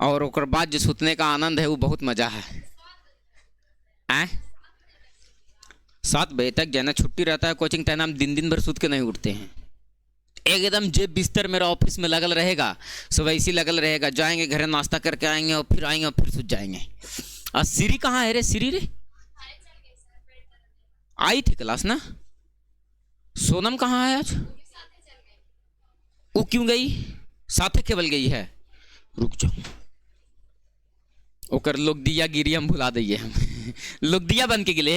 और ओकर बाद जो सुतने का आनंद है वो बहुत मजा है। 7 बजे तक जाना, छुट्टी रहता है कोचिंग टाइम, हम दिन दिन भर सूत के नहीं उठते हैं। एकदम जेब बिस्तर मेरा ऑफिस में लगल रहेगा, सुबह इसी लगल रहेगा, जाएंगे घर नाश्ता करके आएंगे और फिर आएंगे और फिर सूत जाएंगे। और सीरी कहाँ है रे? सीरी रे आई थी क्लास ना। सोनम कहाँ है आज? वो क्यों गई? साथे केवल गई है। रुक जाओ, ओकर लोग दिया गिरी हम भुला दिए हम लोग दिया बन के गिले।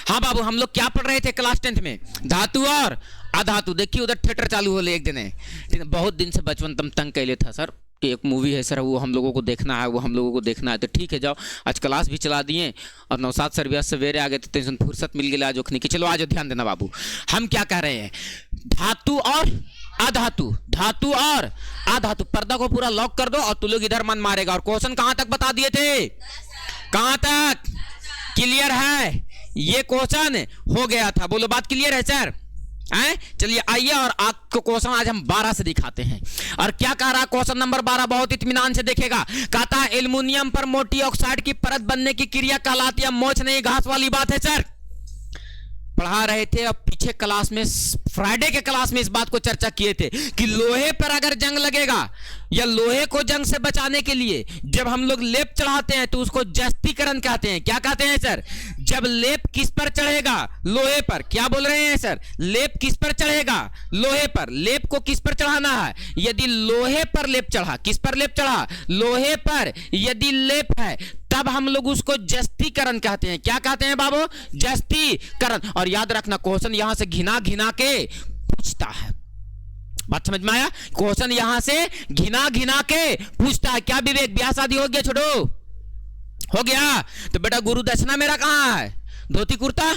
हाँ बाबू, हम लोग क्या पढ़ रहे थे क्लास 10th में? धातु और अधातु। देखिए उधर थिएटर चालू हो ले एक दिन है, बहुत दिन से बचपन तम तंग कैले था सर कि एक मूवी है सर, वो हम लोगों को देखना है, वो हम लोगों को देखना है। तो ठीक है जाओ, आज क्लास भी चला दिए और 9-7 सर व्यास सवेरे आ गए तो टेंशन फुर्सत मिल गई आज ओखनी की। चलो आज ध्यान देना बाबू, हम क्या कह रहे हैं? धातु और अधातु, धातु और अधातु। पर्दा को पूरा लॉक कर दो और तू लोग इधर मन मारेगा। और क्वेश्चन कहां तक बता दिए थे? कहां तक? क्लियर है? ये क्वेश्चन हो गया था। बोलो बात क्लियर है सर? चलिए आइए और आपको क्वेश्चन आज हम 12 से दिखाते हैं। और क्या कह रहा है क्वेश्चन नंबर 12? बहुत इत्मीनान से देखेगा। कहता है एल्युमिनियम पर मोटी ऑक्साइड की परत बनने की क्रिया कहलाती है मोच नहीं घास वाली बात है सर। पढ़ा रहे थे और पीछे क्लास में, फ्राइडे के क्लास में इस बात को चर्चा किए थे कि लोहे पर अगर जंग लगेगा या लोहे को जंग से बचाने के लिए जब हम लोग लेप चढ़ाते हैं तो उसको जस्तीकरण कहते हैं। क्या कहते हैं सर? जब लेप किस पर चढ़ेगा? लोहे पर। क्या बोल रहे हैं सर? लेप किस पर चढ़ेगा? लोहे पर। लेप को किस पर चढ़ाना है? यदि लोहे पर लेप चढ़ा, किस पर लेप चढ़ा? लोहे पर यदि लेप है तब हम लोग उसको जस्तीकरण कहते हैं। क्या कहते हैं बाबू? जस्तीकरण। और याद रखना क्वेश्चन यहां से घिना घिना के पूछता है। बात समझ में आया? क्वेश्चन यहां से घिना घिना के पूछता है। क्या विवेक, ब्याह शादी हो गया? छोड़ो, हो गया तो बेटा गुरु दक्षिणा मेरा कहां है? धोती कुर्ता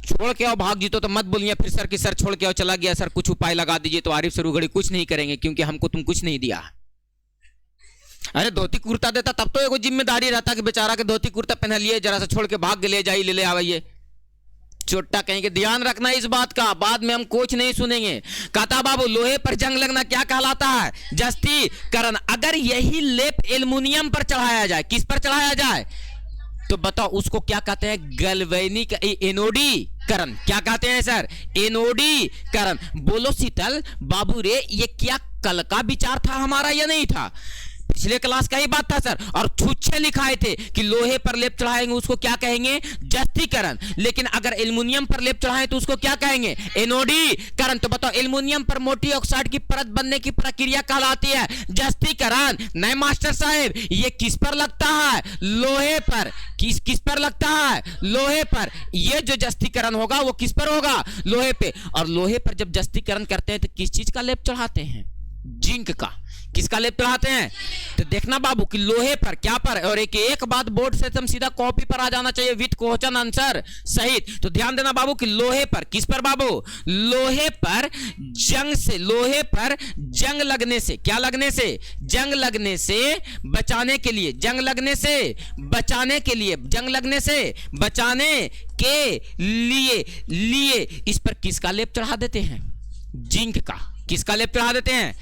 छोड़ के आओ। भाग जीतो तो मत बोलिए फिर सर की सर छोड़ के आओ चला गया सर, कुछ उपाय लगा दीजिए। तो आरिफ सर उगड़ी कुछ नहीं करेंगे क्योंकि हमको तुम कुछ नहीं दिया। अरे धोती कुर्ता देता तब तो एगो जिम्मेदारी रहता कि बेचारा के धोती कुर्ता पहन लिए, जरा सा छोड़ के भाग ले जाइए, ले आवाइए। चोट्टा कहेंगे, ध्यान रखना इस बात का, बाद में हम कुछ नहीं सुनेंगे। कहता बाबू लोहे पर जंग लगना क्या कहलाता है? जस्तीकरण। अगर यही लेप एल्युमिनियम पर चढ़ाया जाए, किस पर चढ़ाया जाए तो बताओ उसको क्या कहते हैं? गैल्वेनिक एनोडीकरण। क्या कहते हैं सर? एनोडीकरण। बोलो शीतल बाबू रे, ये क्या कल का विचार था हमारा या नहीं था? पिछले क्लास का ही बात था सर। और छुच्छे लिखाए थे कि लोहे पर लेप चढ़ाएंगे उसको क्या कहेंगे? जस्तीकरण। लेकिन अगर एल्युमिनियम पर लेप चढ़ाएं तो उसको क्या कहेंगे? एनोडीकरण। तो बताओ एल्युमिनियम पर मोटी ऑक्साइड की परत बनने की प्रक्रिया कहलाती है जस्तीकरण। नहीं मास्टर साहब, ये किस पर लगता है? लोहे पर। किस पर लगता है? लोहे पर। ये जो जस्तीकरण होगा वो किस पर होगा? लोहे पे। और लोहे पर जब जस्तीकरण करते हैं तो किस चीज का लेप चढ़ाते हैं? जिंक का। किसका लेप चढ़ाते हैं? तो देखना बाबू कि लोहे पर, क्या पर। और एक बात बोर्ड से तुम सीधा कॉपी पर आ जाना चाहिए विद क्वेश्चन आंसर सहित। तो ध्यान देना बाबू कि लोहे पर। किस पर बाबू? लोहे पर जंग से, लोहे पर जंग लगने से, क्या लगने से? जंग लगने से बचाने के लिए, जंग लगने से बचाने के लिए, जंग लगने से बचाने के लिए इस पर किसका लेप चढ़ा देते हैं? जिंक का। किसका लेप चढ़ा देते हैं?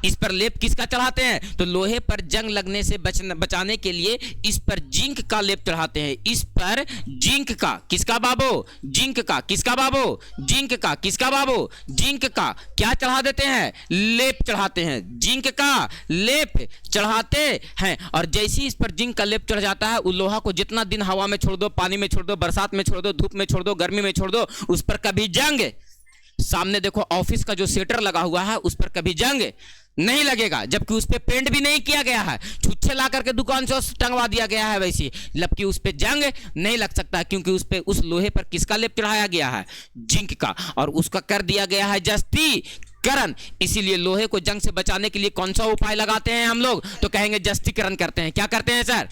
इस पर लेप किसका चढ़ाते हैं? तो लोहे पर जंग लगने से बचाने के लिए इस पर जिंक का लेप चढ़ाते हैं। इस पर जिंक का। किसका बाबू? जिंक का। किसका बाबू? जिंक का। किसका बाबू? जिंक का। क्या चढ़ा देते हैं? लेप चढ़ाते हैं। जिंक का लेप चढ़ाते हैं। और जैसे ही इस पर जिंक का लेप चढ़ जाता है, उस लोहा को जितना दिन हवा में छोड़ दो, पानी में छोड़ दो, बरसात में छोड़ दो, धूप में छोड़ दो, गर्मी में छोड़ दो, उस पर कभी जंग, सामने देखो ऑफिस का जो शेटर लगा हुआ है उस पर कभी जंग नहीं लगेगा, जबकि उस पे पेंट भी नहीं किया गया है, छुच्छे ला करके दुकान से टंगवा दिया गया है वैसे, जबकि उस पे जंग नहीं लग सकता क्योंकि उस पे, उस लोहे पर किसका लेप चढ़ाया गया है? जिंक का। और उसका कर दिया गया है जस्तीकरण। इसीलिए लोहे को जंग से बचाने के लिए कौन सा उपाय लगाते हैं हम लोग? तो कहेंगे जस्तीकरण करते हैं। क्या करते हैं सर?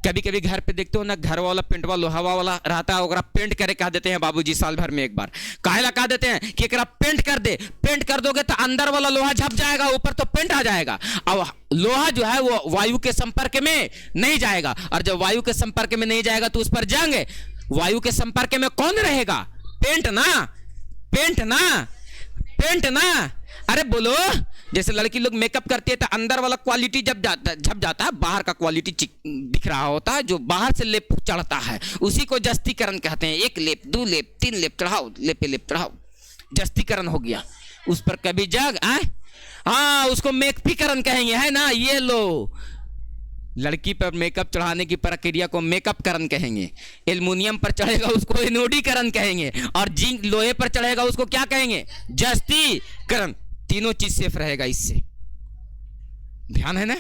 कभी कभी घर पे देखते हो ना, घर वाला पेंटवा लोहावा वाला रहता है, ओकरा पेंट करे कह देते हैं बाबूजी साल भर में एक बार। काहे ला कह देते हैं कि एकरा पेंट कर दे, पेंट कर दोगे तो अंदर वाला लोहा झप जाएगा, ऊपर तो पेंट आ जाएगा। अब लोहा जो है वो वायु के संपर्क में नहीं जाएगा, और जब वायु के संपर्क में नहीं जाएगा तो उस पर जंग। वायु के संपर्क में कौन रहेगा? पेंट ना, पेंट ना, पेंट ना। अरे बोलो जैसे लड़की लोग मेकअप करती है तो अंदर वाला क्वालिटी जब झप जाता है, बाहर का क्वालिटी दिख रहा होता है, जो बाहर से लेप चढ़ता है उसी को जस्तीकरण कहते हैं। 1 लेप 2 लेप 3 लेप चढ़ाओ, लेप लेप चढ़ाओ, जस्तीकरण हो गया। उस पर कभी जग आए, हाँ उसको मेकअपीकरण कहेंगे, है ना। ये लो, लड़की पर मेकअप चढ़ाने की प्रक्रिया को मेकअप करण कहेंगे। एल्युमिनियम पर चढ़ेगा उसको एनोडीकरण कहेंगे, और जिंक लोहे पर चढ़ेगा उसको क्या कहेंगे, जस्तीकरण। तीनों चीज सेफ रहेगा इससे, ध्यान है ना,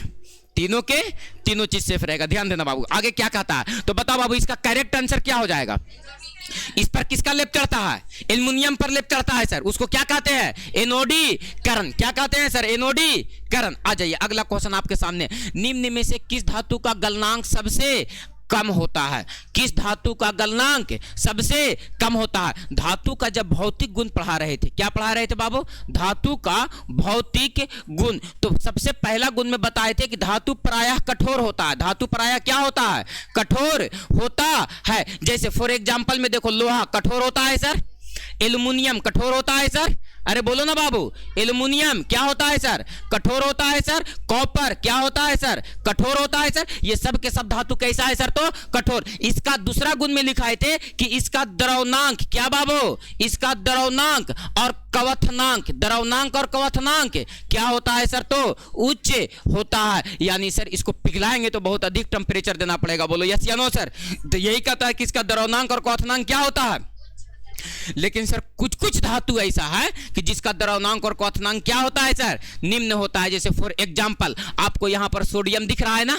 तीनों चीज सेफ रहेगा। ध्यान देना बाबू, आगे क्या कहता है तो बताओ बाबू, इसका करेक्ट आंसर क्या हो जाएगा। इस पर किसका लेप चढ़ता है, एल्युमिनियम पर लेप चढ़ता है सर, उसको क्या कहते हैं, एनोडीकरण। क्या कहते हैं सर, एनोडीकरण। आ जाइए अगला क्वेश्चन आपके सामने, निम्न में से किस धातु का गलनांक सबसे कम होता है। किस धातु का गलनांक सबसे कम होता है। धातु का जब भौतिक गुण पढ़ा रहे थे, क्या पढ़ा रहे थे बाबू, धातु का भौतिक गुण, तो सबसे पहला गुण में बताए थे कि धातु प्रायः कठोर होता है। धातु प्रायः क्या होता है, कठोर होता है। जैसे फॉर एग्जांपल में देखो, लोहा कठोर होता है सर, एल्युमिनियम कठोर होता है सर, अरे बोलो ना बाबू, एल्युमिनियम क्या होता है सर, कठोर होता है सर। कॉपर क्या होता है सर, कठोर होता है सर। ये सब के सब धातु कैसा है सर, तो कठोर। इसका दूसरा गुण में लिखाए थे कि इसका द्रवनांक, क्या बाबू, इसका द्रवनांक और कवथनांक, द्रवनांक और कवथनांक क्या होता है सर, तो उच्च होता है। यानी सर इसको पिघलाएंगे तो बहुत अधिक टेम्परेचर देना पड़ेगा। बोलो यस या नो सर। तो यही कहता है कि इसका द्रवनांक और कवथनांक क्या होता है। लेकिन सर कुछ कुछ धातु ऐसा है कि जिसका द्रवनांक और क्वथनांक क्या होता है सर, निम्न होता है। जैसे फॉर एग्जांपल आपको यहां पर सोडियम दिख रहा है ना,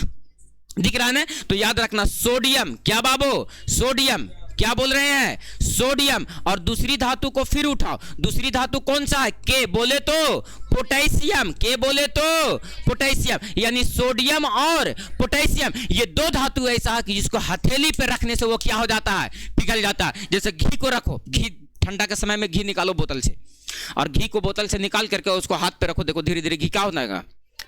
दिख रहा है ना, तो याद रखना सोडियम, क्या बाबू, सोडियम, क्या बोल रहे हैं, सोडियम। और दूसरी धातु को फिर उठाओ, दूसरी धातु कौन सा है, के बोले तो पोटेशियम, के बोले तो पोटेशियम। यानी सोडियम और पोटेशियम ये दो धातु ऐसा है कि जिसको हथेली पे रखने से वो क्या हो जाता है, पिघल जाता है। जैसे घी को रखो, घी ठंडा के समय में घी निकालो बोतल से, और घी को बोतल से निकाल करके उसको हाथ पे रखो, देखो धीरे धीरे घी क्या होगा,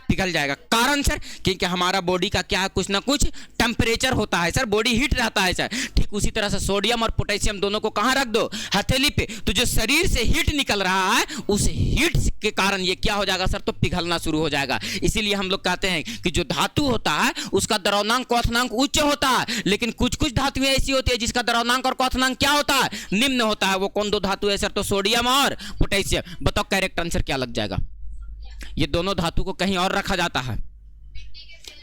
पिघल जाएगा। कारण सर क्योंकि हमारा बॉडी का क्या है, कुछ ना कुछ टेम्परेचर होता है सर, बॉडी हीट रहता है सर। ठीक उसी तरह से सोडियम और पोटेशियम दोनों को कहां रख दो, हथेली पे। तो जो शरीर से हीट निकल रहा है उस हीट के कारण ये क्या हो जाएगा सर, तो पिघलना शुरू हो जाएगा। इसीलिए हम लोग कहते हैं कि जो धातु होता है उसका द्रवनांक क्वथनांक उच्च होता है, लेकिन कुछ कुछ धातुएं ऐसी होती है जिसका द्रवनांक और क्वथनांक क्या होता है, निम्न होता है। वो कौन दो धातु है सर, तो सोडियम और पोटेशियम। बताओ करेक्ट आंसर क्या लग जाएगा। ये दोनों धातु को कहीं और रखा जाता है,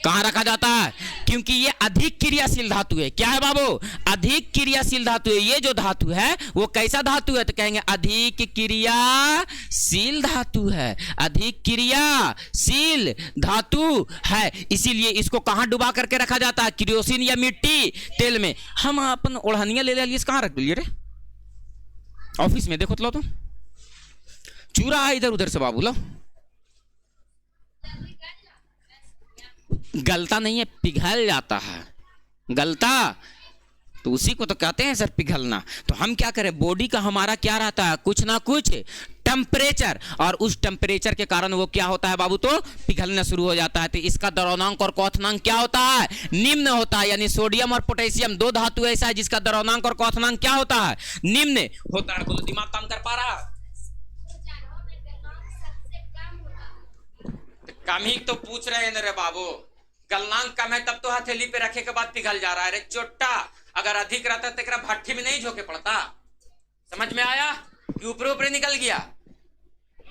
कहां रखा जाता है, क्योंकि ये अधिक क्रियाशील धातु है। क्या है बाबू, अधिक क्रियाशील धातु है। ये जो धातु है वो कैसा धातु है, तो कहेंगे अधिक क्रियाशील धातु है, अधिक क्रियाशील धातु है। इसीलिए इसको कहां डुबा करके रखा जाता है, केरोसिन या मिट्टी तेल में। हम अपन ओढ़निया ले लिए, कहां रख लिए रे, ऑफिस में देखो तो चूरा है इधर उधर से बाबू, लो गलता नहीं है, पिघल जाता है। गलता तो उसी को तो कहते हैं सर पिघलना। तो हम क्या करें, बॉडी का हमारा क्या रहता है, कुछ ना कुछ टेम्परेचर, और उस टेम्परेचर के कारण वो क्या होता है बाबू, तो पिघलना शुरू हो जाता है। तो इसका द्रवनांक और क्वथनांक क्या होता है, निम्न होता है। यानी सोडियम और पोटेशियम दो धातु ऐसा है जिसका द्रवनांक और क्वथनांक क्या होता है, निम्न होता है। बोलो दिमाग काम कर पा रहा, कम ही तो पूछ रहे हैं रे बाबू। गलनांक कम है तब तो हथेली पे रखे के बाद पिघल जा रहा है रे चोट्टा। अगर अधिक रहता तो भट्टी में नहीं झोंके पड़ता। समझ में आया कि ऊपर ऊपर निकल गया।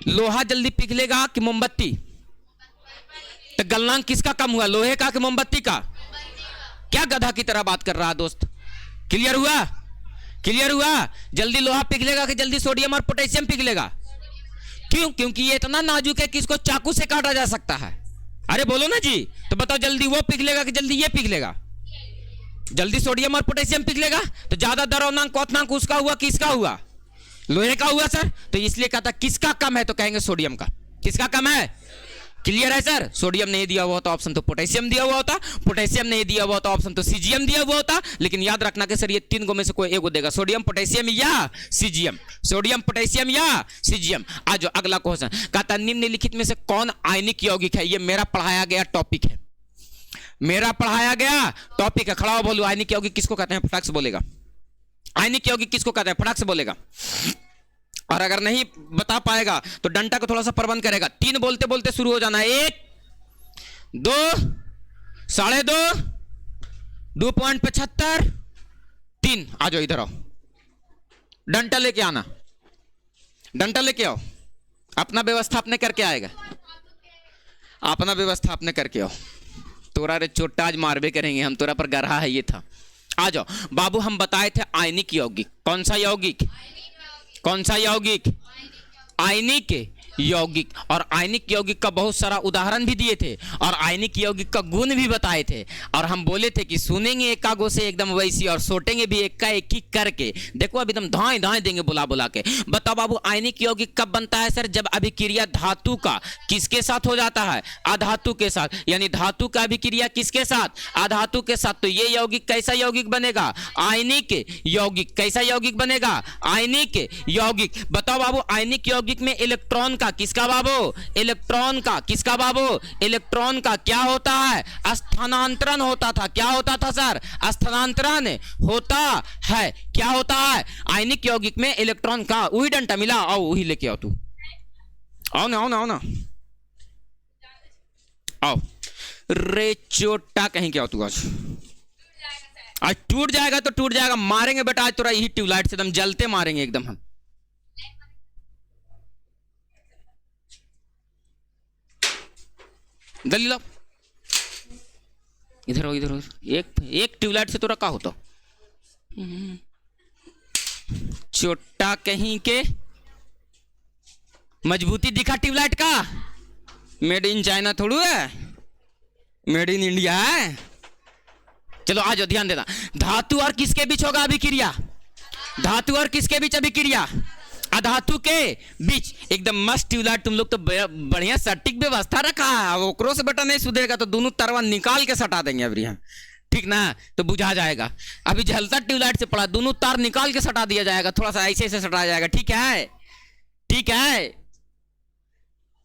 लोहा जल्दी पिघलेगा कि मोमबत्ती, तो गलनांक किसका कम हुआ, लोहे का कि मोमबत्ती का। क्या गधा की तरह बात कर रहा दोस्त, क्लियर हुआ, क्लियर हुआ। जल्दी लोहा पिघलेगा कि जल्दी सोडियम और पोटेशियम पिघलेगा। क्यों, क्योंकि ये इतना नाजुक है कि इसको चाकू से काटा जा सकता है। अरे बोलो ना जी, तो बताओ जल्दी वो पिघलेगा कि जल्दी ये पिघलेगा, जल्दी सोडियम और पोटेशियम पिघलेगा। तो ज्यादा द्रवनांक क्वथनांक उसका हुआ कि इसका हुआ, लोहे का हुआ सर। तो इसलिए कहता किसका कम है, तो कहेंगे सोडियम का। किसका कम है, क्लियर है सर। सोडियम नहीं दिया हुआ होता ऑप्शन तो पोटेशियम दिया हुआ होता, पोटेशियम नहीं दिया हुआ होता ऑप्शन तो सीजियम दिया हुआ होता। लेकिन याद रखना कि सर ये तीन गो में से कोई एक गो देगा, सोडियम पोटेशियम या सीजियम, सोडियम पोटेशियम या सीजियम। आज अगला क्वेश्चन कहता निम्नलिखित में से कौन आयनिक यौगिक है। ये मेरा पढ़ाया गया टॉपिक है, मेरा पढ़ाया गया टॉपिक है। खड़ा हो बोलो, आयनिक यौगिक किसको कहते हैं, फटाक से बोलेगा। आयनिक यौगिक किसको कहते हैं, फटाक से बोलेगा। और अगर नहीं बता पाएगा तो डंडा को थोड़ा सा प्रबंध करेगा। 3 बोलते बोलते शुरू हो जाना है। 1 2 2.5 2.75 3। आ जाओ इधर आओ, डंडा लेके आना, डंडा लेके आओ। अपना व्यवस्था आपने करके आएगा, अपना व्यवस्था आपने करके आओ। तोरा रे चोटा आज मारबे करेंगे हम, तोरा पर गरहा है ये था। आ जाओ बाबू, हम बताए थे आयनिक यौगिक। कौन सा यौगिक? कौन सा यौगिक? आयनिक यौगिक। और आयनिक यौगिक का बहुत सारा उदाहरण भी दिए थे और आयनिक यौगिक का गुण भी बताए थे। और हम बोले थे कि सुनेंगे एक कागो से एकदम वैसी और सोटेंगे भी एक का एक ही करके। देखो अब एकदम धाए धाए देंगे बुला बुला के। बताओ बाबू, आयनिक यौगिक कब बनता है सर? जब अभिक्रिया धातु का किसके साथ हो जाता है? अधातु के साथ। यानी धातु का अभिक्रिया किसके साथ? अधातु के साथ। तो ये यौगिक कैसा यौगिक बनेगा? आयनिक यौगिक। कैसा यौगिक बनेगा? आयनिक यौगिक। बताओ बाबू, आयनिक यौगिक में इलेक्ट्रॉन का, किसका बाबू? इलेक्ट्रॉन का। किसका बाबू? इलेक्ट्रॉन का क्या होता है? स्थानांतरण होता था। क्या होता था सर? स्थानांतरण होता है। क्या होता है? आयनिक यौगिक में इलेक्ट्रॉन का। वही डंडा मिला, आओ वही लेके आओ। तू आओ ना, आओ ना, आओ ना, आओ। रे चोटा कहीं क्या हो तू? आज टूट जाएगा तो टूट जाएगा, मारेंगे बेटा आज तोरा यही ट्यूबलाइट से एकदम जलते मारेंगे एकदम हम। दली लो, इधर हो, इधर हो। एक ट्यूबलाइट से तो रखा होता। छोटा कहीं के, मजबूती दिखा ट्यूबलाइट का। मेड इन चाइना थोड़ू है, मेड इन इंडिया है। चलो आ जाओ, ध्यान देना। धातु और किसके बीच होगा अभिक्रिया? धातु और किसके बीच अभिक्रिया? अधातु के बीच। एकदम मस्त ट्यूबलाइट। तुम लोग तो बढ़िया सटीक व्यवस्था रखा है। अब ओकरो से बेटा नहीं सुधरेगा तो दोनों तरवा निकाल के सटा देंगे अभी हम, ठीक ना? तो बुझा जाएगा। अभी जलता ट्यूबलाइट से पड़ा, दोनों तार निकाल के सटा दिया जाएगा। थोड़ा सा ऐसे ऐसे सटाया जाएगा, ठीक है? ठीक है,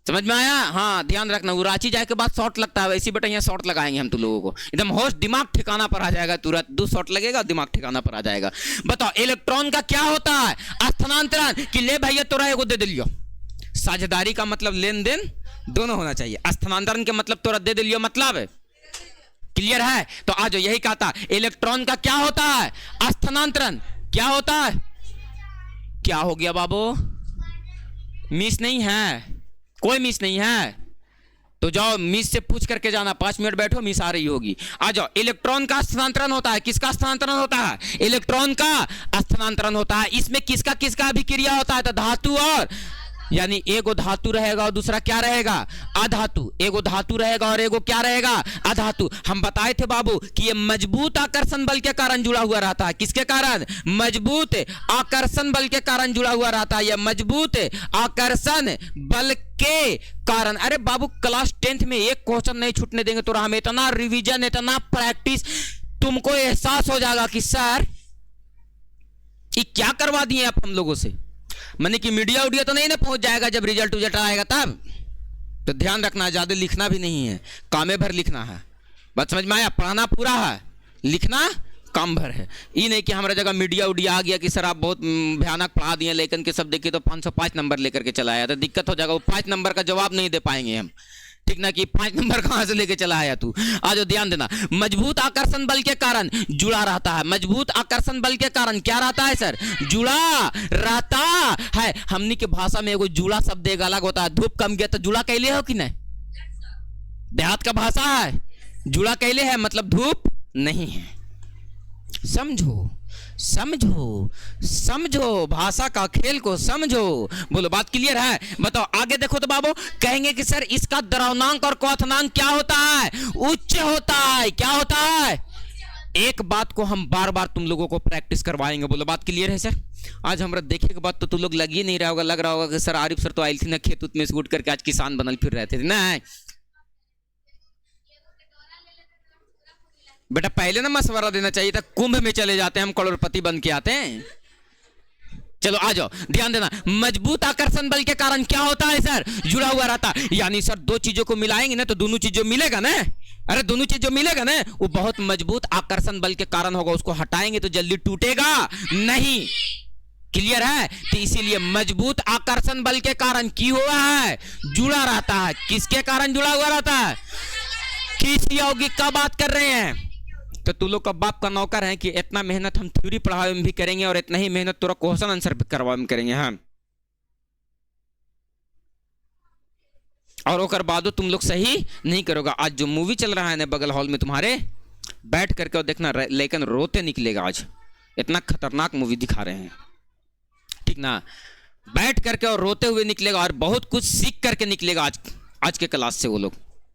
समझ में आया? हाँ ध्यान रखना, वो रांची जाए के बाद शॉर्ट लगता है, वैसे बेटा यहाँ शॉर्ट लगाएंगे हम तुम लोगों को। एकदम होश दिमाग ठिकाना पर आ जाएगा तुरंत। 2 शॉट लगेगा, दिमाग ठिकाना पर आ जाएगा। बताओ इलेक्ट्रॉन का क्या होता है? स्थानांतरण। कि ले भैया तोरा एगो दे दिलियो। साझेदारी का मतलब लेन देन दोनों होना चाहिए। स्थानांतरण के मतलब तोरा दे दिलियो, मतलब क्लियर है? तो आज यही कहता, इलेक्ट्रॉन का क्या होता है? स्थानांतरण। क्या होता है? क्या हो गया बाबू? मिस नहीं है, कोई मिस नहीं है तो जाओ मिस से पूछ करके जाना। 5 मिनट बैठो, मिस आ रही होगी। आ जाओ। इलेक्ट्रॉन का स्थानांतरण होता है। किसका स्थानांतरण होता है? इलेक्ट्रॉन का स्थानांतरण होता है। इसमें किसका किसका अभिक्रिया होता है? तो धातु और, यानी एगो धातु रहेगा और दूसरा क्या रहेगा? अधातु। एगो धातु रहेगा और एगो क्या रहेगा? अधातु। हम बताए थे बाबू कि ये मजबूत आकर्षण बल के कारण जुड़ा हुआ रहता है। किसके कारण? मजबूत आकर्षण बल के कारण जुड़ा हुआ रहता है। यह मजबूत आकर्षण बल के कारण। अरे बाबू क्लास 10th में एक क्वेश्चन नहीं छूटने देंगे तो हम इतना रिवीजन, इतना प्रैक्टिस, तुमको एहसास हो जाएगा कि सर ये क्या करवा दिए आप हम लोगों से। मैंने कि मीडिया उडिया तो नहीं ना पहुंच जाएगा जब रिजल्ट आएगा तब। तो ध्यान रखना, ज्यादा लिखना भी नहीं है, कामे भर लिखना है। बात समझ में आया? पढ़ाना पूरा है, लिखना काम भर है। ये नहीं कि हमारा जगह मीडिया उडिया आ गया कि सर आप बहुत भयानक पढ़ा दिए, लेकिन के सब देखिए तो 505 नंबर लेकर के चला आया, तो दिक्कत हो जाएगा। वो 5 नंबर का जवाब नहीं दे पाएंगे हम, ठीक ना? कि 5 नंबर कहां से लेके चला आया तू। आज ध्यान देना, मजबूत आकर्षण बल के कारण जुड़ा रहता है। मजबूत आकर्षण बल के कारण क्या रहता है सर? जुड़ा रहता है। हमनी के भाषा में एगो जुड़ा शब्द एक अलग होता है। धूप कम गया तो जुड़ा कैले हो कि नहीं? देहात का भाषा है, जुड़ा कैले है मतलब धूप नहीं है। समझो समझो समझो, भाषा का खेल को समझो। बोलो बात क्लियर है? बताओ आगे देखो तो बाबू, कहेंगे कि सर इसका द्रव्यनांक और क्वथनांक क्या होता है? उच्च होता है। क्या होता है? एक बात को हम बार बार तुम लोगों को प्रैक्टिस करवाएंगे। बोलो बात क्लियर है सर? आज हमरा देखे के बाद तो तुम लोग लग ही नहीं रहा होगा, लग रहा होगा कि सर आरिफ सर तो आयल थी ना खेत उत में से उठ करके आज किसान बनल फिर रहे थे ना। बेटा पहले ना मशवरा देना चाहिए था, कुंभ में चले जाते हैं हम, करोड़पति बन के आते हैं। चलो आ जाओ, ध्यान देना। मजबूत आकर्षण बल के कारण क्या होता है सर? जुड़ा हुआ रहता। यानी सर 2 चीजों को मिलाएंगे ना तो दोनों चीज जो मिलेगा ना, अरे दोनों चीज जो मिलेगा ना वो बहुत मजबूत आकर्षण बल के कारण होगा। उसको हटाएंगे तो जल्दी टूटेगा नहीं। क्लियर है? तो इसीलिए मजबूत आकर्षण बल के कारण की हुआ है, जुड़ा रहता है। किसके कारण जुड़ा हुआ रहता है? किस यौगिक का बात कर रहे हैं? तो तू लोग का बाप का नौकर है कि इतना मेहनत हम थ्योरी पढ़ावे में भी करेंगे और इतना ही मेहनत तोरा क्वेश्चन आंसर भी करवावे में करेंगे। हाँ, और ओकर बादो तुम लोग सही नहीं करोगे। आज जो मूवी चल रहा है ना बगल हॉल में तुम्हारे, बैठ करके और देखना, लेकिन रोते निकलेगा। आज इतना खतरनाक मूवी दिखा रहे हैं, ठीक ना? बैठ करके और रोते हुए निकलेगा और बहुत कुछ सीख करके निकलेगा आज के क्लास से वो लोग,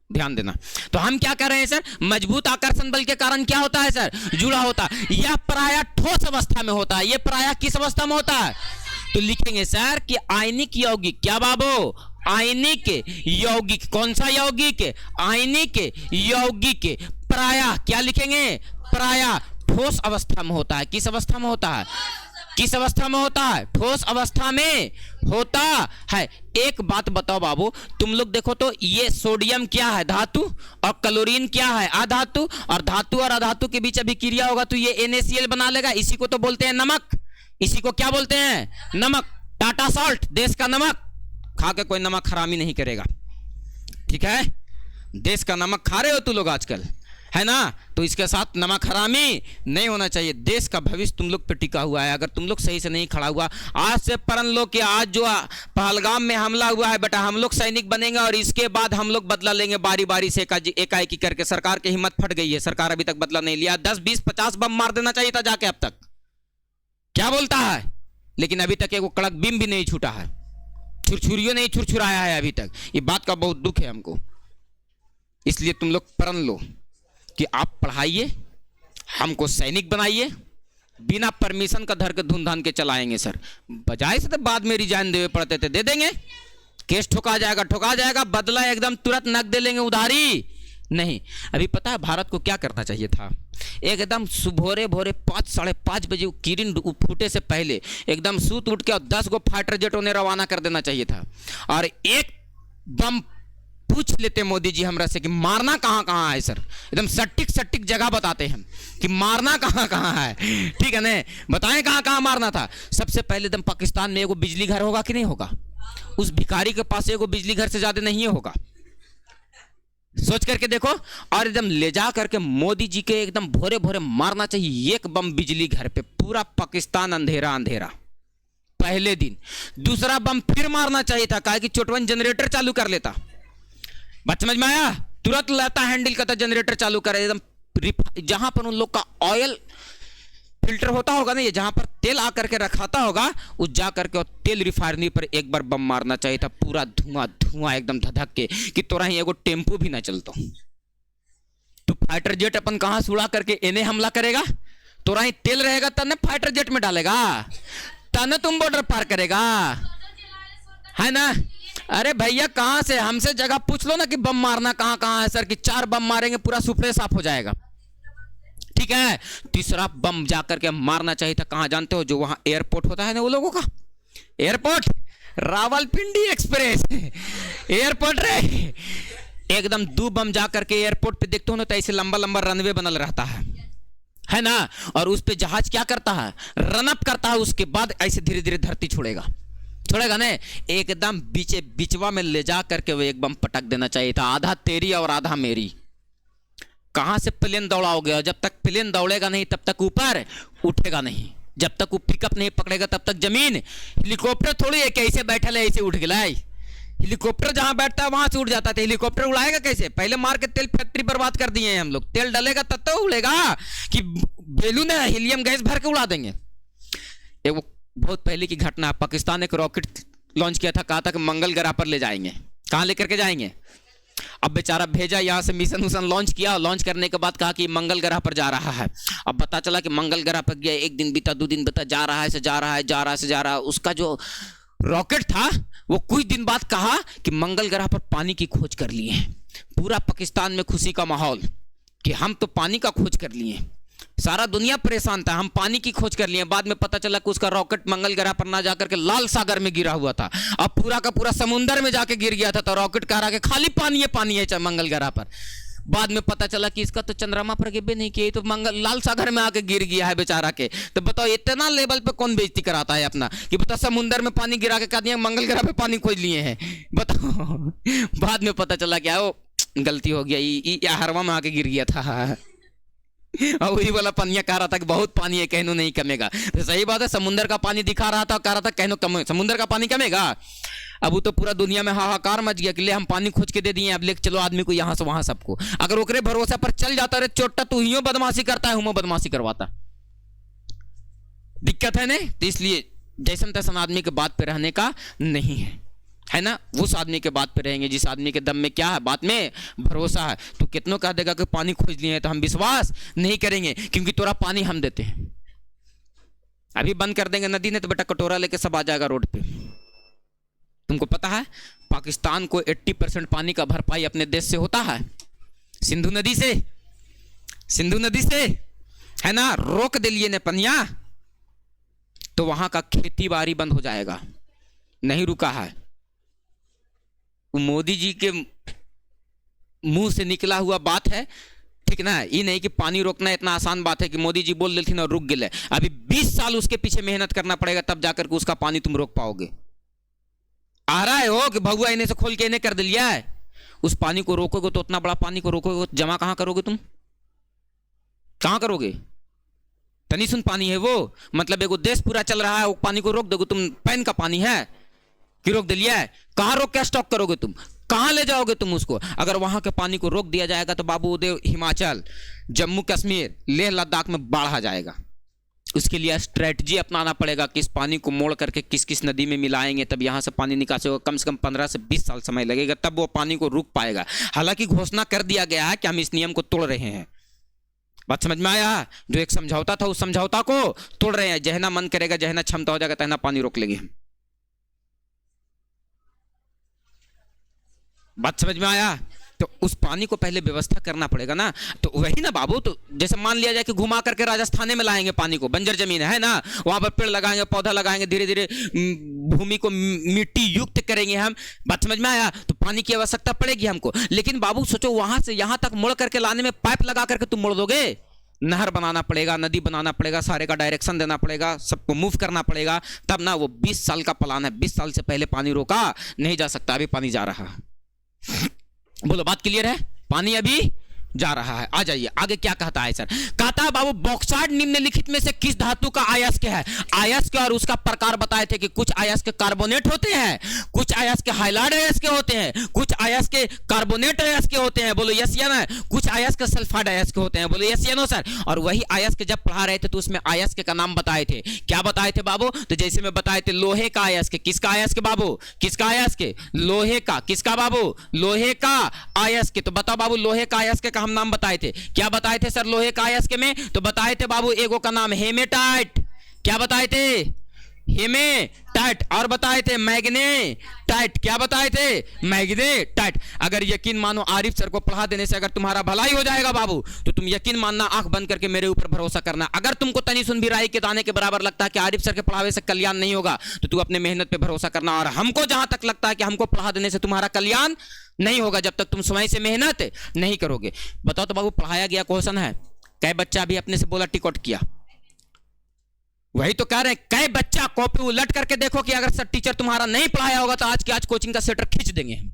ध्यान देना। तो हम क्या कर रहे हैं सर? मजबूत आकर्षण बल के कारण क्या होता है सर? जुड़ा होता है। यह प्रायः ठोस अवस्था में होता है। यह प्रायः किस अवस्था में होता है? तो लिखेंगे सर कि आयनिक यौगिक, क्या बाबू? आयनिक यौगिक। कौन सा यौगिक? आयनिक यौगिक प्रायः, क्या लिखेंगे? प्रायः ठोस अवस्था में होता है। किस अवस्था में होता है? किस अवस्था में होता है? ठोस अवस्था में होता है। एक बात बताओ बाबू, तुम लोग देखो तो ये सोडियम क्या है? धातु। और क्लोरीन क्या है? अधातु। और धातु और अधातु के बीच अभिक्रिया होगा तो ये NaCl बना लेगा। इसी को तो बोलते हैं नमक। इसी को क्या बोलते हैं? नमक। टाटा सॉल्ट, देश का नमक। खा के कोई नमक हरामी नहीं करेगा, ठीक है? देश का नमक खा रहे हो तू लोग आजकल, है ना? तो इसके साथ नमक हरामी नहीं होना चाहिए। देश का भविष्य तुम लोग पे टिका हुआ है। अगर तुम लोग सही से नहीं खड़ा हुआ, आज से प्रण लो कि आज जो पहलगाम में हमला हुआ है बेटा, हम लोग सैनिक बनेंगे और इसके बाद हम लोग बदला लेंगे बारी बारी से, एकाएकी करके। सरकार की हिम्मत फट गई है, सरकार अभी तक बदला नहीं लिया। 10, 20, 50 बम मार देना चाहिए था जाके अब तक। क्या बोलता है? लेकिन अभी तक एक कड़क बीम भी नहीं छूटा है, छुरछुरियों नहीं छुरछुराया है अभी तक। ये बात का बहुत दुख है हमको। इसलिए तुम लोग प्रण लो कि आप पढ़ाइए, हमको सैनिक बनाइए, बिना परमिशन का धर के धूम के चलाएंगे सर। बजाय से तो बाद में रिजाइन देवे पड़ते थे, दे देंगे। केस ठोका जाएगा, बदला एकदम तुरंत नक दे लेंगे, उधारी नहीं। अभी पता है भारत को क्या करना चाहिए था? एकदम सुबह भोरे 5, 5:30 बजे किरण फूटे से पहले एकदम सूत उठ के और 10 गो फाइटर जेट उन्हें रवाना कर देना चाहिए था। और एक बम पूछ लेते मोदी जी हमरा से कि मारना कहाँ कहाँ है सर। एकदम सटीक जगह बताते हैं कि मारना कहाँ कहाँ है, ठीक है ना? बताएं कहाँ कहाँ मारना था। सबसे पहले एकदम पाकिस्तान में एगो बिजली घर होगा कि नहीं होगा? उस भिखारी के पास एगो बिजली घर से ज्यादा नहीं होगा, सोच करके देखो। और एकदम ले जा करके मोदी जी के एकदम भोरे भोरे मारना चाहिए एक बम बिजली घर पे। पूरा पाकिस्तान अंधेरा अंधेरा पहले दिन। दूसरा बम फिर मारना चाहिए था, काहे कि चोटवन जनरेटर चालू कर लेता। बात समझ में आया? तुरंत लेता हैंडल करता, जनरेटर चालू करे एकदम। जहां पर उन लोग का ऑयल फिल्टर होता होगा ना, ये जहां पर तेल आकर के रखाता होगा, उस जा करके और तेल रिफाइनरी पर एक बार बम मारना चाहिए था। पूरा धुआं एकदम धधक के कि तोरा ही एगो टेम्पो भी ना चलता। तो फाइटर जेट अपन कहां से उड़ा करके इन्हें हमला करेगा? तोरा ही तेल रहेगा तब ना फाइटर जेट में डालेगा, तब ना तुम बॉर्डर पार करेगा, है ना? अरे भैया कहां से, हमसे जगह पूछ लो ना कि बम मारना कहां कहां है सर, कि 4 बम मारेंगे पूरा सुपड़े साफ हो जाएगा, ठीक है? तीसरा बम जाकर के मारना चाहिए था, कहां जानते हो? जो वहां एयरपोर्ट होता है ना वो लोगों का, एयरपोर्ट रावलपिंडी एक्सप्रेस एयरपोर्ट रे, एकदम 2 बम जाकर के एयरपोर्ट पे देखते हो ना तो ऐसे लंबा लंबा रनवे बनल रहता है ना? और उस पे जहाज क्या करता है? रन अप करता है, उसके बाद ऐसे धीरे धीरे धरती छोड़ेगा ना, एकदम बिचवा में ले जा करके वो एक बम पटक देना चाहिए था। आधा तेरी और आधा मेरी। कहां से प्लेन दौड़ाओगे? जब तक प्लेन दौड़ेगा नहीं तब तक ऊपर उठेगा नहीं, जब तक वो पिकअप नहीं पकड़ेगा तब तक जमीन। हेलीकॉप्टर थोड़ी है कैसे बैठा है ऐसे उठ गया। हेलीकॉप्टर जहां बैठता है वहां से उड़ जाता है। हेलीकॉप्टर उड़ाएगा कैसे? पहले मार के तेल फैक्ट्री बर्बाद कर दिए हैं हम लोग। तेल डलेगा तब तो उड़ेगा, कि बेलून है हीलियम गैस भर के उड़ा देंगे। एक बहुत पहले की घटना, पाकिस्तान एक रॉकेट लॉन्च किया था, कहा था कि मंगल ग्रह पर ले जाएंगे। कहां लेकर के जाएंगे? अब बेचारा भेजा, यहां से मिशन लॉन्च किया। लॉन्च करने के बाद कहा कि मंगल ग्रह पर जा रहा है। अब पता चला कि मंगल ग्रह पर गया, 1 दिन बीता, 2 दिन बीता, जा रहा है। उसका जो रॉकेट था वो कुछ दिन बाद कहा कि मंगल ग्रह पर पानी की खोज कर लिए हैं। पूरा पाकिस्तान में खुशी का माहौल कि हम तो पानी का खोज कर लिए। सारा दुनिया परेशान था, हम पानी की खोज कर लिए। बाद में पता चला कि उसका रॉकेट मंगल ग्रह पर ना जाकर के लाल सागर में गिरा हुआ था। अब पूरा का पूरा समुद्र में जाके गिर गया था। तो रॉकेट कह रहा कि खाली पानी है मंगल ग्रह पर। बाद में पता चला कि इसका तो चंद्रमा पर गिरबे नहीं किया, तो मंगल लाल सागर में आके गिर गया है बेचारा के। तो बताओ इतना लेवल पे कौन बेइज्जती कराता है अपना, कि बताओ समुंदर में पानी गिरा के कह दिया मंगल ग्रह पे पानी खोज लिए हैं, बताओ। बाद में पता चला क्या वो गलती हो गया, हरवा में आके गिर गया था। और वही वाला पनिया कह रहा था कि बहुत पानी है, कहनो नहीं कमेगा। तो सही बात है, समुंदर का पानी दिखा रहा था, कह रहा था कहनो कम, समुंदर का पानी कमेगा। अब वो तो पूरा दुनिया में हाहाकार मच गया कि ले हम पानी खोज के दे दिए, अब लेके चलो आदमी को यहाँ से वहां सबको। अगर ओकरे भरोसा पर चल जाता रे चोटा, तू ही बदमाशी करता है, हम बदमाशी करवाता। दिक्कत है ना। तो इसलिए जैसन तैसन आदमी के बात पे रहने का नहीं है ना। उस आदमी के बात पे रहेंगे जिस आदमी के दम में क्या है, बात में भरोसा है। तो कितनों कह देगा कि पानी खोज लिए हैं, तो हम विश्वास नहीं करेंगे, क्योंकि तोरा पानी हम देते हैं। अभी बंद कर देंगे नदी ने तो बेटा कटोरा लेके सब आ जाएगा रोड पे। तुमको पता है पाकिस्तान को 80% पानी का भरपाई अपने देश से होता है, सिंधु नदी से, सिंधु नदी से, है ना। रोक दिलिए ने पनिया तो वहां का खेती बाड़ी बंद हो जाएगा। नहीं रुका है। मोदी जी के मुंह से निकला हुआ बात है, ठीक ना। ये नहीं कि पानी रोकना इतना आसान बात है कि मोदी जी बोल देते और रुक गए। अभी 20 साल उसके पीछे मेहनत करना पड़ेगा, तब जाकर के उसका पानी तुम रोक पाओगे। आ रहा है हो कि भगुआ इन्हें से खोल के इन्हें कर दिया है। उस पानी को रोकोगे तो उतना बड़ा पानी को रोकोगे, जमा कहां करोगे तुम, कहां करोगे। तनी सुन पानी है वो, मतलब एगो देश पूरा चल रहा है, वो पानी को रोक दोगे तुम। पैन का पानी है कि रोक दिया है, कहां रोक के स्टॉक करोगे तुम, कहां ले जाओगे तुम उसको। अगर वहां के पानी को रोक दिया जाएगा तो बाबू उदय हिमाचल, जम्मू कश्मीर, लेह लद्दाख में बाढ़ आ जाएगा। उसके लिए स्ट्रेटजी अपनाना पड़ेगा कि इस पानी को मोड़ करके किस किस नदी में मिलाएंगे, तब यहां से पानी निकासी होगा। कम से कम 15 से 20 साल समय लगेगा, तब वो पानी को रुक पाएगा। हालांकि घोषणा कर दिया गया है कि हम इस नियम को तोड़ रहे हैं। बात समझ में आया। जो एक समझौता था उस समझौता को तोड़ रहे हैं। जहना मन करेगा, जहना क्षमता हो जाएगा, तहना पानी रोक लेंगे हम। बात समझ में आया। तो उस पानी को पहले व्यवस्था करना पड़ेगा ना। तो वही ना बाबू, तो जैसे मान लिया जाए कि घुमा करके राजस्थान में लाएंगे पानी को, बंजर जमीन है ना, वहां पर पेड़ लगाएंगे, पौधा लगाएंगे, धीरे धीरे भूमि को मिट्टी युक्त करेंगे हम। बात समझ में आया। तो पानी की आवश्यकता पड़ेगी हमको। लेकिन बाबू सोचो, वहां से यहां तक मोड़ करके लाने में पाइप लगा करके तुम मोड़ दोगे। नहर बनाना पड़ेगा, नदी बनाना पड़ेगा, सारे का डायरेक्शन देना पड़ेगा, सबको मूव करना पड़ेगा, तब ना। वो 20 साल का प्लान है, 20 साल से पहले पानी रोका नहीं जा सकता। अभी पानी जा रहा है। बोलो बात क्लियर है। पानी अभी जा रहा है। आ जाइए आगे क्या कहता है सर। कहता है बाबू बॉक्साइट निम्नलिखित में से किस धातु का अयस्क है। अयस्क और उसका प्रकार बताए थे कि कुछ अयस्क कार्बोनेट होते हैं, कुछ अयस्क हाइलाइड अयस्क होते हैं, कुछ अयस्क कार्बोनेट अयस्क होते हैं। बोलो यस या ना। कुछ अयस्क सल्फाइड अयस्क होते हैं। बोलो यस या नो सर। और वही अयस्क जब पढ़ा रहे थे तो उसमें अयस्क का नाम बताए थे। क्या बताए थे बाबू। तो जैसे में बताए थे लोहे का अयस्क। किसका अयस्क बाबू, किसका अयस्क, लोहे का। किसका बाबू, लोहे का अयस्क। तो बताओ बाबू लोहे का अयस्क हम नाम बताए थे। क्या बताए थे सर लोहे का अयस्क में। तो बताए थे बाबू एगो का नाम हेमेटाइट। क्या बताए थे, हेमेटाइट। और बताए थे मैग्नेटाइट। क्या बताए थे, मैग्नेटाइट। अगर यकीन मानो आरिफ सर को पढ़ा देने से अगर तुम्हारा भलाई हो जाएगा बाबू, तो तुम यकीन मानना, आंख बंद करके मेरे ऊपर भरोसा करना। अगर तुमको तनी सुन भी राई के दाने के बराबर लगता है कि आरिफ सर के पढ़ावे से कल्याण नहीं होगा, तो तू अपने मेहनत पे भरोसा करना। और हमको जहां तक लगता है कि हमको पढ़ा देने से तुम्हारा कल्याण नहीं होगा जब तक तुम समय से मेहनत नहीं करोगे। बताओ तो बाबू पढ़ाया गया क्वेश्चन है, कै बच्चा भी अपने से बोला टिकट किया। वही तो कह रहे हैं, कै बच्चा कॉपी उलट करके देखो कि अगर सर टीचर तुम्हारा नहीं पढ़ाया होगा तो आज के आज कोचिंग का सेटर खींच देंगे हम।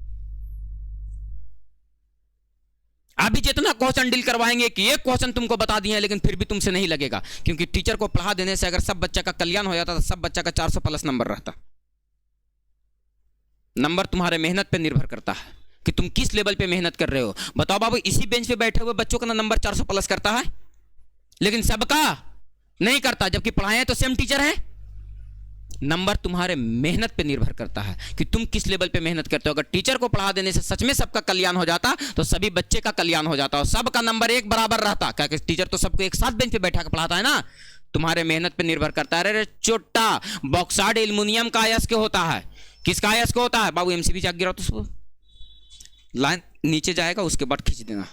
अभी जितना क्वेश्चन डील करवाएंगे कि एक क्वेश्चन तुमको बता दिए, लेकिन फिर भी तुमसे नहीं लगेगा, क्योंकि टीचर को पढ़ा देने से अगर सब बच्चा का कल्याण हो जाता तो सब बच्चा का 400 प्लस नंबर रहता। नंबर तुम्हारे मेहनत पर निर्भर करता है कि तुम किस लेवल पे मेहनत कर रहे हो। बताओ बाबू इसी बेंच पे बैठे हुए बच्चों का नंबर 400 प्लस करता है, लेकिन सबका नहीं करता, जबकि पढ़ाए तो सेम टीचर है। नंबर तुम्हारे मेहनत पे निर्भर करता है कि तुम किस लेवल पे मेहनत करते हो। अगर टीचर को पढ़ा देने से सच में सबका कल्याण हो जाता तो सभी बच्चे का कल्याण हो जाता और सबका नंबर एक बराबर रहता, क्योंकि टीचर तो सबको एक साथ बेंच पे बैठा कर पढ़ाता है ना। तुम्हारे मेहनत पे निर्भर करता है। अरे चोटा बॉक्साइड एल्युमिनियम का अयस्क होता है। किसका अयस्क होता है बाबू, एमसीबी जाग गिरा तो लाइन नीचे जाएगा, उसके बाद खींच देना।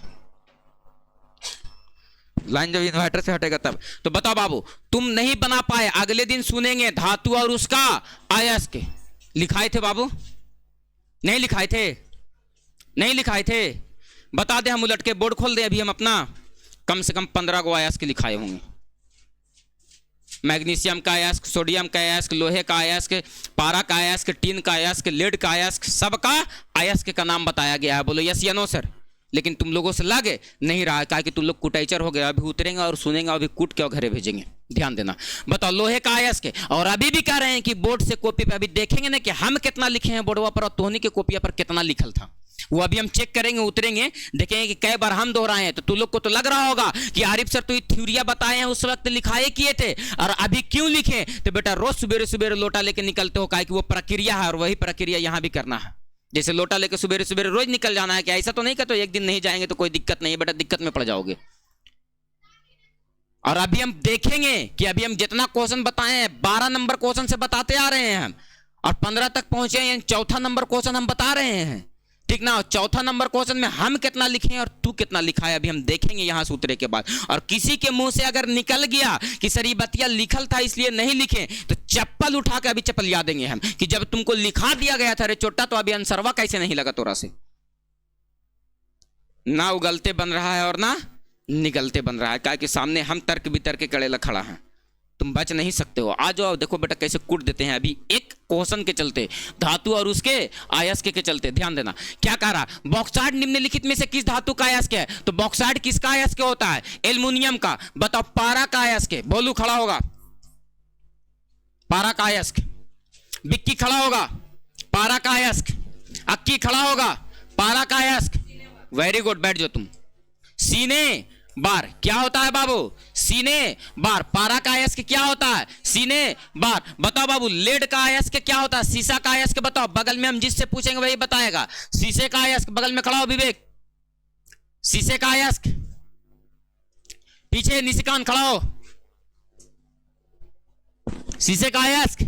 लाइन जब इन्वर्टर से हटेगा तब। तो बताओ बाबू तुम नहीं बना पाए, अगले दिन सुनेंगे धातु और उसका अयस्क। लिखाए थे बाबू, नहीं लिखाए थे, नहीं लिखाए थे। बता दें, हम उलट के बोर्ड खोल दें, अभी हम अपना कम से कम 15 को अयस्क लिखाए होंगे। मैग्नीशियम का अयस्क, सोडियम का अयस्क, लोहे का अयस्क, पारा का अयस्क, टीन का अयस्क, लेड का अयस्क, सबका अयस्क का नाम बताया गया है। बोलो यस या नो सर। लेकिन तुम लोगों से लगे नहीं रहा, कहा कि तुम लोग कुटाइचर हो गए, अभी उतरेंगे और सुनेंगे, अभी कूट के और घरे भेजेंगे। ध्यान देना। बताओ लोहे का अयस्क, और अभी भी कह रहे हैं कि बोर्ड से कॉपी पे अभी देखेंगे ना कि हम कितना लिखे हैं बोर्डवा पर और तोहनी के कॉपी पर कितना लिखल था, वो अभी हम चेक करेंगे, उतरेंगे, देखेंगे कि कई बार हम दोहराए हैं। तो तुम लोग को तो लग रहा होगा कि आरिफ सर तो ये थ्योरिया बताए हैं उस वक्त लिखाए किए थे और अभी क्यों लिखे। तो बेटा रोज सुबेरे सुबेरे लोटा लेके निकलते हो, काहे कि वो प्रक्रिया है और वही प्रक्रिया यहां भी करना है। जैसे लोटा लेके सुबेरे सुबेरे रोज निकल जाना है, क्या ऐसा तो नहीं कि तो एक दिन नहीं जाएंगे तो कोई दिक्कत नहीं है बेटा, दिक्कत में पड़ जाओगे। और अभी हम देखेंगे कि अभी हम जितना क्वेश्चन बताए हैं 12 नंबर क्वेश्चन से बताते आ रहे हैं हम, और 15 तक पहुंचे हैं, चौथा नंबर क्वेश्चन हम बता रहे हैं, ठीक ना। चौथा नंबर क्वेश्चन में हम कितना लिखे और तू कितना लिखा है अभी हम देखेंगे यहां से उतरे के बाद। और किसी के मुंह से अगर निकल गया कि सर ये बतिया लिखल था इसलिए नहीं लिखे, तो चप्पल उठा के अभी चप्पल याद देंगे हम कि जब तुमको लिखा दिया गया था रे चोटा, तो अभी आंसरवा कैसे नहीं लगा तोरा से। ना उगलते बन रहा है और ना निगलते बन रहा है, क्या कि सामने हम तर्क वितर्क के कड़े खड़ा है, तुम बच नहीं सकते हो। आ जाओ, देखो बेटा कैसे कूट देते हैं अभी एक क्वेश्चन के चलते, धातु और उसके अयस्क के चलते। ध्यान देना क्या कह रहा, बॉक्साइट निम्नलिखित में से किस धातु का अयस्क है। तो बॉक्साइट किसका अयस्क होता है, एल्युमिनियम का। बताओ पारा का अयस्क, बोलू खड़ा होगा, पारा का अयस्क। बिक्की खड़ा होगा, पारा का अयस्क। अक्की खड़ा होगा, पारा का अयस्क। वेरी गुड, बैठ जाओ तुम। सीने बार क्या होता है बाबू, सीने बार। पारा का अयस्क क्या होता है, सीने बार। बताओ बाबू लेड का अयस्क क्या होता है, सीसा का अयस्क। बताओ, बगल में हम जिससे पूछेंगे वही बताएगा। शीशे का अयस्क, बगल में खड़ा हो विवेक, शीशे का अयस्क। पीछे निशिकांत खड़ा हो, शीशे का अयस्क।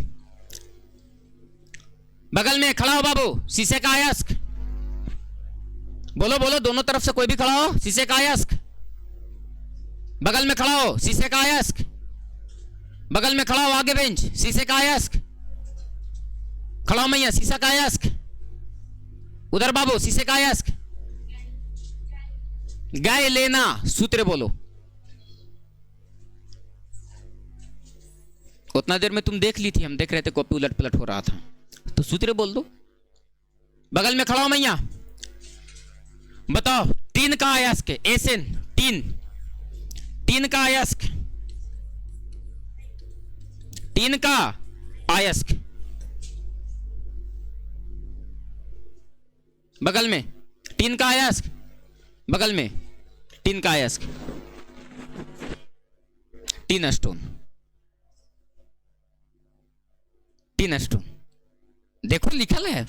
बगल में खड़ा हो बाबू, शीशे का अयस्क। बोलो बोलो, दोनों तरफ से कोई भी खड़ा हो, शीशे का अयस्क। बगल में खड़ा हो, शीशे का अयस्क। बगल में खड़ा हो, आगे बेंच, शीशे का अयस्क। खड़ा हो मैया, शीशा का अयस्क। उधर बाबू, शीशे का अयस्क। गाय लेना, सूत्र बोलो। उतना देर में तुम देख ली थी, हम देख रहे थे कॉपी उलट पलट हो रहा था, तो सूत्र बोल दो। बगल में खड़ा हो मैया, बताओ टीन का अयस्क, एसेन, टीन, टीन का अयस्क, टीन का अयस्क। बगल में टीन का अयस्क, बगल में टीन का अयस्क, टीन स्टोन, टीन स्टोन। देखो लिखल है,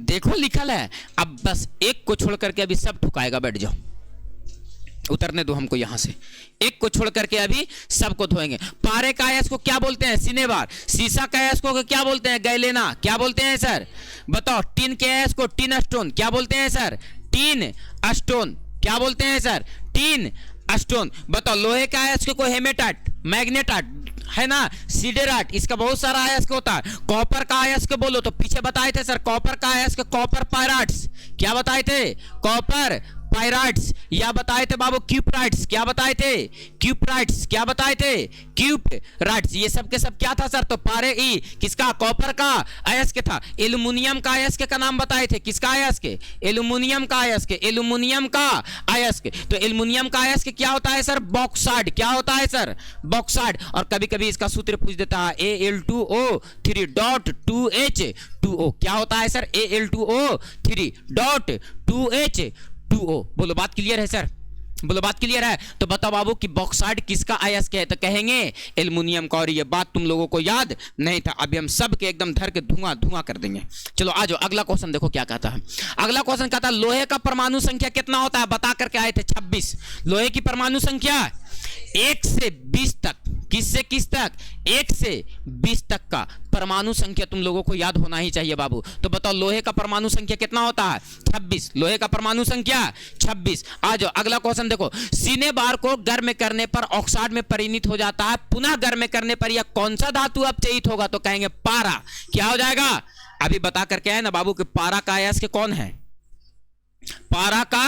देखो लिखल है। अब बस एक को छोड़ करके अभी सब ठुकाएगा, बैठ जाओ, उतरने दो हमको यहां से। एक को छोड़ करके अभी सबको धोएंगे। पारे का अयस्क को क्या बोलते हैं, सिनेबार। शीशा का अयस्क को क्या बोलते हैं, गैलेना। क्या बोलते हैं सर, बताओ। टीन के अयस्क को टीन स्टोन क्या बोलते हैं सर, टीन स्टोन। क्या बोलते हैं सर, टीन स्टोन। बताओ लोहे का अयस्क को हेमेटाइट, मैग्नेटाइट है ना, सीडेराइट, इसका बहुत सारा अयस्क होता है। कॉपर का अयस्क बोलो तो पीछे बताए थे सर, कॉपर का अयस्क कॉपर पायराइट्स। क्या बताए थे, कॉपर पायराइट्स। या बताए थे बाबू क्यूपराइट्स। क्या बताए थे, क्यूपराइट्स। क्या बताए थे, क्यूपराइट्स। ये सब के सब क्या था सर, तो पारे ई किसका, कॉपर का अयस्क था। एल्युमिनियम का अयस्क का नाम बताए थे, किसका अयस्क, एल्युमिनियम का अयस्क, एल्युमिनियम का अयस्क। तो एल्युमिनियम का अयस्क क्या होता है सर, बॉक्साइड। क्या होता है सर, बॉक्साइड। और कभी कभी इसका सूत्र पूछ देता है Al2O3.2H2O। क्या होता है सर, Al2O3.2H2O। बोलो बात क्लियर है सर, बोलो बात क्लियर है। तो बताओ बाबू कि बॉक्साइड किसका अयस्क है, तो कहेंगे एल्युमिनियम का। और ये बात तुम लोगों को याद नहीं था, अभी हम सब के एकदम धर के धुआं धुआं कर देंगे। चलो आ जाओ, अगला क्वेश्चन देखो क्या कहता है। अगला क्वेश्चन कहता है लोहे का परमाणु संख्या कितना होता है, बता करके आए थे 26। लोहे की परमाणु संख्या 1 से 20 तक, किससे किस तक, 1 से 20 तक का परमाणु संख्या तुम लोगों को याद होना ही चाहिए बाबू। तो बताओ लोहे का परमाणु संख्या कितना होता है, 26। लोहे का परमाणु संख्या 26। आ जाओ अगला क्वेश्चन देखो। सीने बार को गर्म करने पर ऑक्साइड में परिणत हो जाता है, पुनः गर्म करने पर यह कौन सा धातु अपचयित होगा, तो कहेंगे पारा। क्या हो जाएगा, अभी बता करके आए ना बाबू कि पारा का अयस्क कौन है, पारा का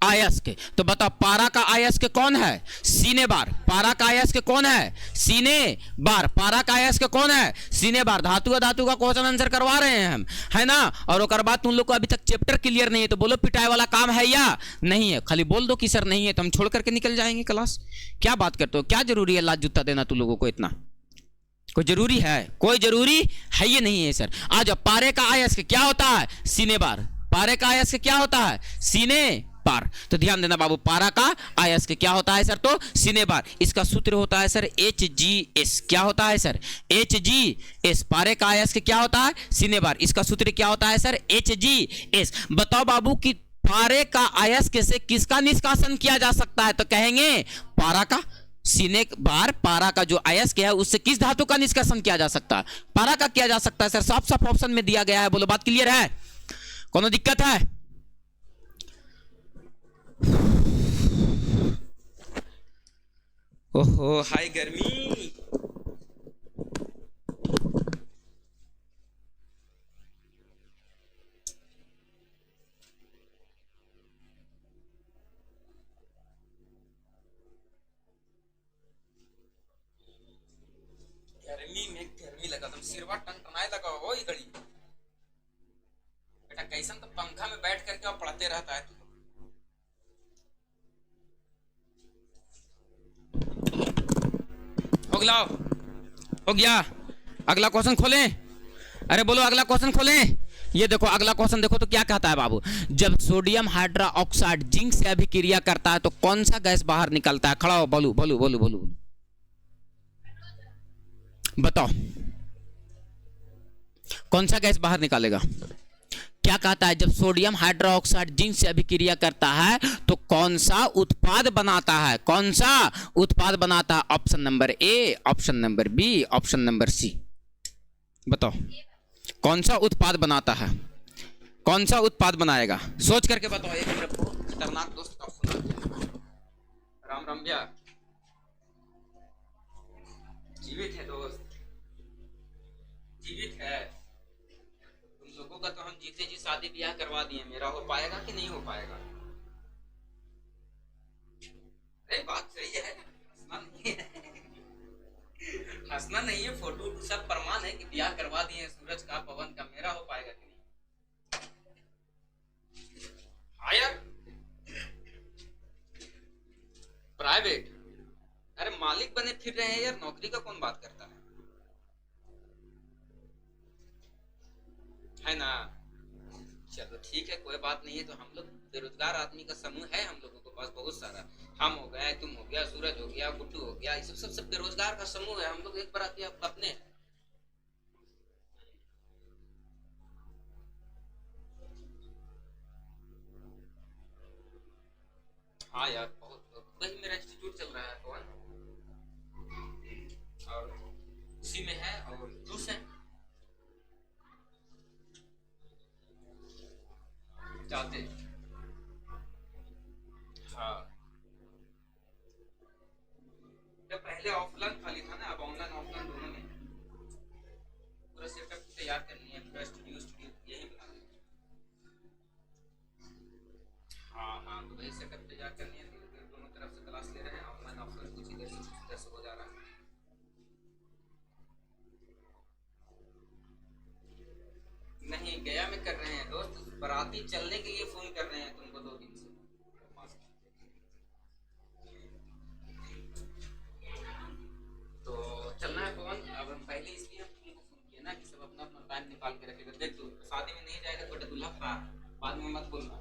अयस्क। तो बताओ पारा का अयस्क कौन है? सीने बार। पारा का अयस्क कौन है? सीने बार। पारा का अयस्क कौन है? सीने बार। धातु का क्वेश्चन आंसर करवा रहे हैं हम, है ना। और ओकर बाद तुम लोग को अभी तक चैप्टर क्लियर नहीं है तो बोलो पिटाई वाला काम है या नहीं है। खाली बोल दो कि सर नहीं है तो हम छोड़ करके निकल जाएंगे क्लास। क्या बात करते हो? क्या जरूरी है लात जूता देना तुम लोगों को? इतना कोई जरूरी है? कोई जरूरी है ये नहीं है सर। आज पारे का अयस्क क्या होता है? सीने बार। पारे का अयस्क क्या होता है? सीने बार। तो ध्यान देना बाबू, पारा का अयस्क क्या होता है सर? तो सीने बार। इसका सूत्र होता है सर HGS। क्या होता है सर? HGS। पारे का अयस्क क्या होता है? सीने बार। इसका सूत्र क्या होता है सर? HGS। बताओ बाबू कि पारे का अयस्क से किसका निष्कासन किया जा सकता है? तो कहेंगे पारा का। सीने बार पारा का जो अयस्क है उससे किस धातु का निष्कासन किया जा सकता है? पारा का किया जा सकता है सर। साफ साफ ऑप्शन में दिया गया है। बोलो बात क्लियर है? कोनो दिक्कत है? ओहो हाय गर्मी। गर्मी लगा तुम सिरवा टनटनाए लगा हो ये घड़ी। बेटा कैसन तो पंखा में बैठ करके और पढ़ते रहता है तू। हो गया। अगला क्वेश्चन खोलें। अरे बोलो अगला क्वेश्चन खोलें। ये देखो अगला क्वेश्चन देखो तो क्या कहता है बाबू, जब सोडियम हाइड्रोक्साइड जिंक से अभिक्रिया करता है तो कौन सा गैस बाहर निकलता है? खड़ा हो, बोलो बोलो बोलो बोलो बताओ कौन सा गैस बाहर निकालेगा? क्या कहता है? जब सोडियम हाइड्रोक्साइड जिंक से अभिक्रिया करता है तो कौन सा उत्पाद बनाता है? कौन सा उत्पाद बनाता है? Option number A, option number B, option number C. बताओ कौन सा उत्पाद बनाता है? कौन सा उत्पाद बनाएगा? सोच करके बताओ। एक मेरा बहुत खतरनाक दोस्त का सुना। राम राम भैया। जीवित है दोस्त, जीवित है। तुम लोगों का तो हम जीते जी शादी ब्याह करवा दिए, मेरा हो पाएगा कि नहीं हो पाएगा? अरे बात सही है, हंसना नहीं है। हंसना नहीं है, फोटो सब प्रमाण है कि ब्याह करवा दिए सूरज का पवन का। मेरा हो पाएगा कि नहीं? हाँ यार प्राइवेट। अरे मालिक बने फिर रहे हैं यार, नौकरी का कौन बात करता है ना। चलो ठीक है कोई बात नहीं है। तो हम लोग बेरोजगार आदमी का समूह है हम लोगों के पास बहुत सारा। हम हो गए, तुम हो गया, सूरज हो गया, गुड्डू हो गया, ये सब बेरोजगार का समूह है। हम लोग एक बार आते अपने। हाँ यार बहुत, वही मेरा इंस्टीट्यूट चल रहा है कौन, और उसी में है और जूस है जाते। हाँ जब पहले ऑफलाइन खाली था ना, अब ऑनलाइन ऑफलाइन दोनों में पूरा सेटअप तैयार कर लिए, पूरा स्टूडियो यही बना लिया। हाँ तो वही सेटअप तैयार कर लिए, दोनों तरफ से क्लास ले रहे हैं, ऑनलाइन ऑफलाइन कुछ इधर से हो जा रहा है। नहीं गया में कर रहे हैं दोस्त, बाराती चलने के लिए फोन कर रहे हैं तुमको 2 दिन से। तो चलना है पवन। अब हम पहले इसलिए हम तुमको फोन किए ना कि सब अपना अपना टाइम निकाल के रखेगा। देख तू शादी में नहीं जाएगा तो दूल्हा खराब, बाद में मत बोलना।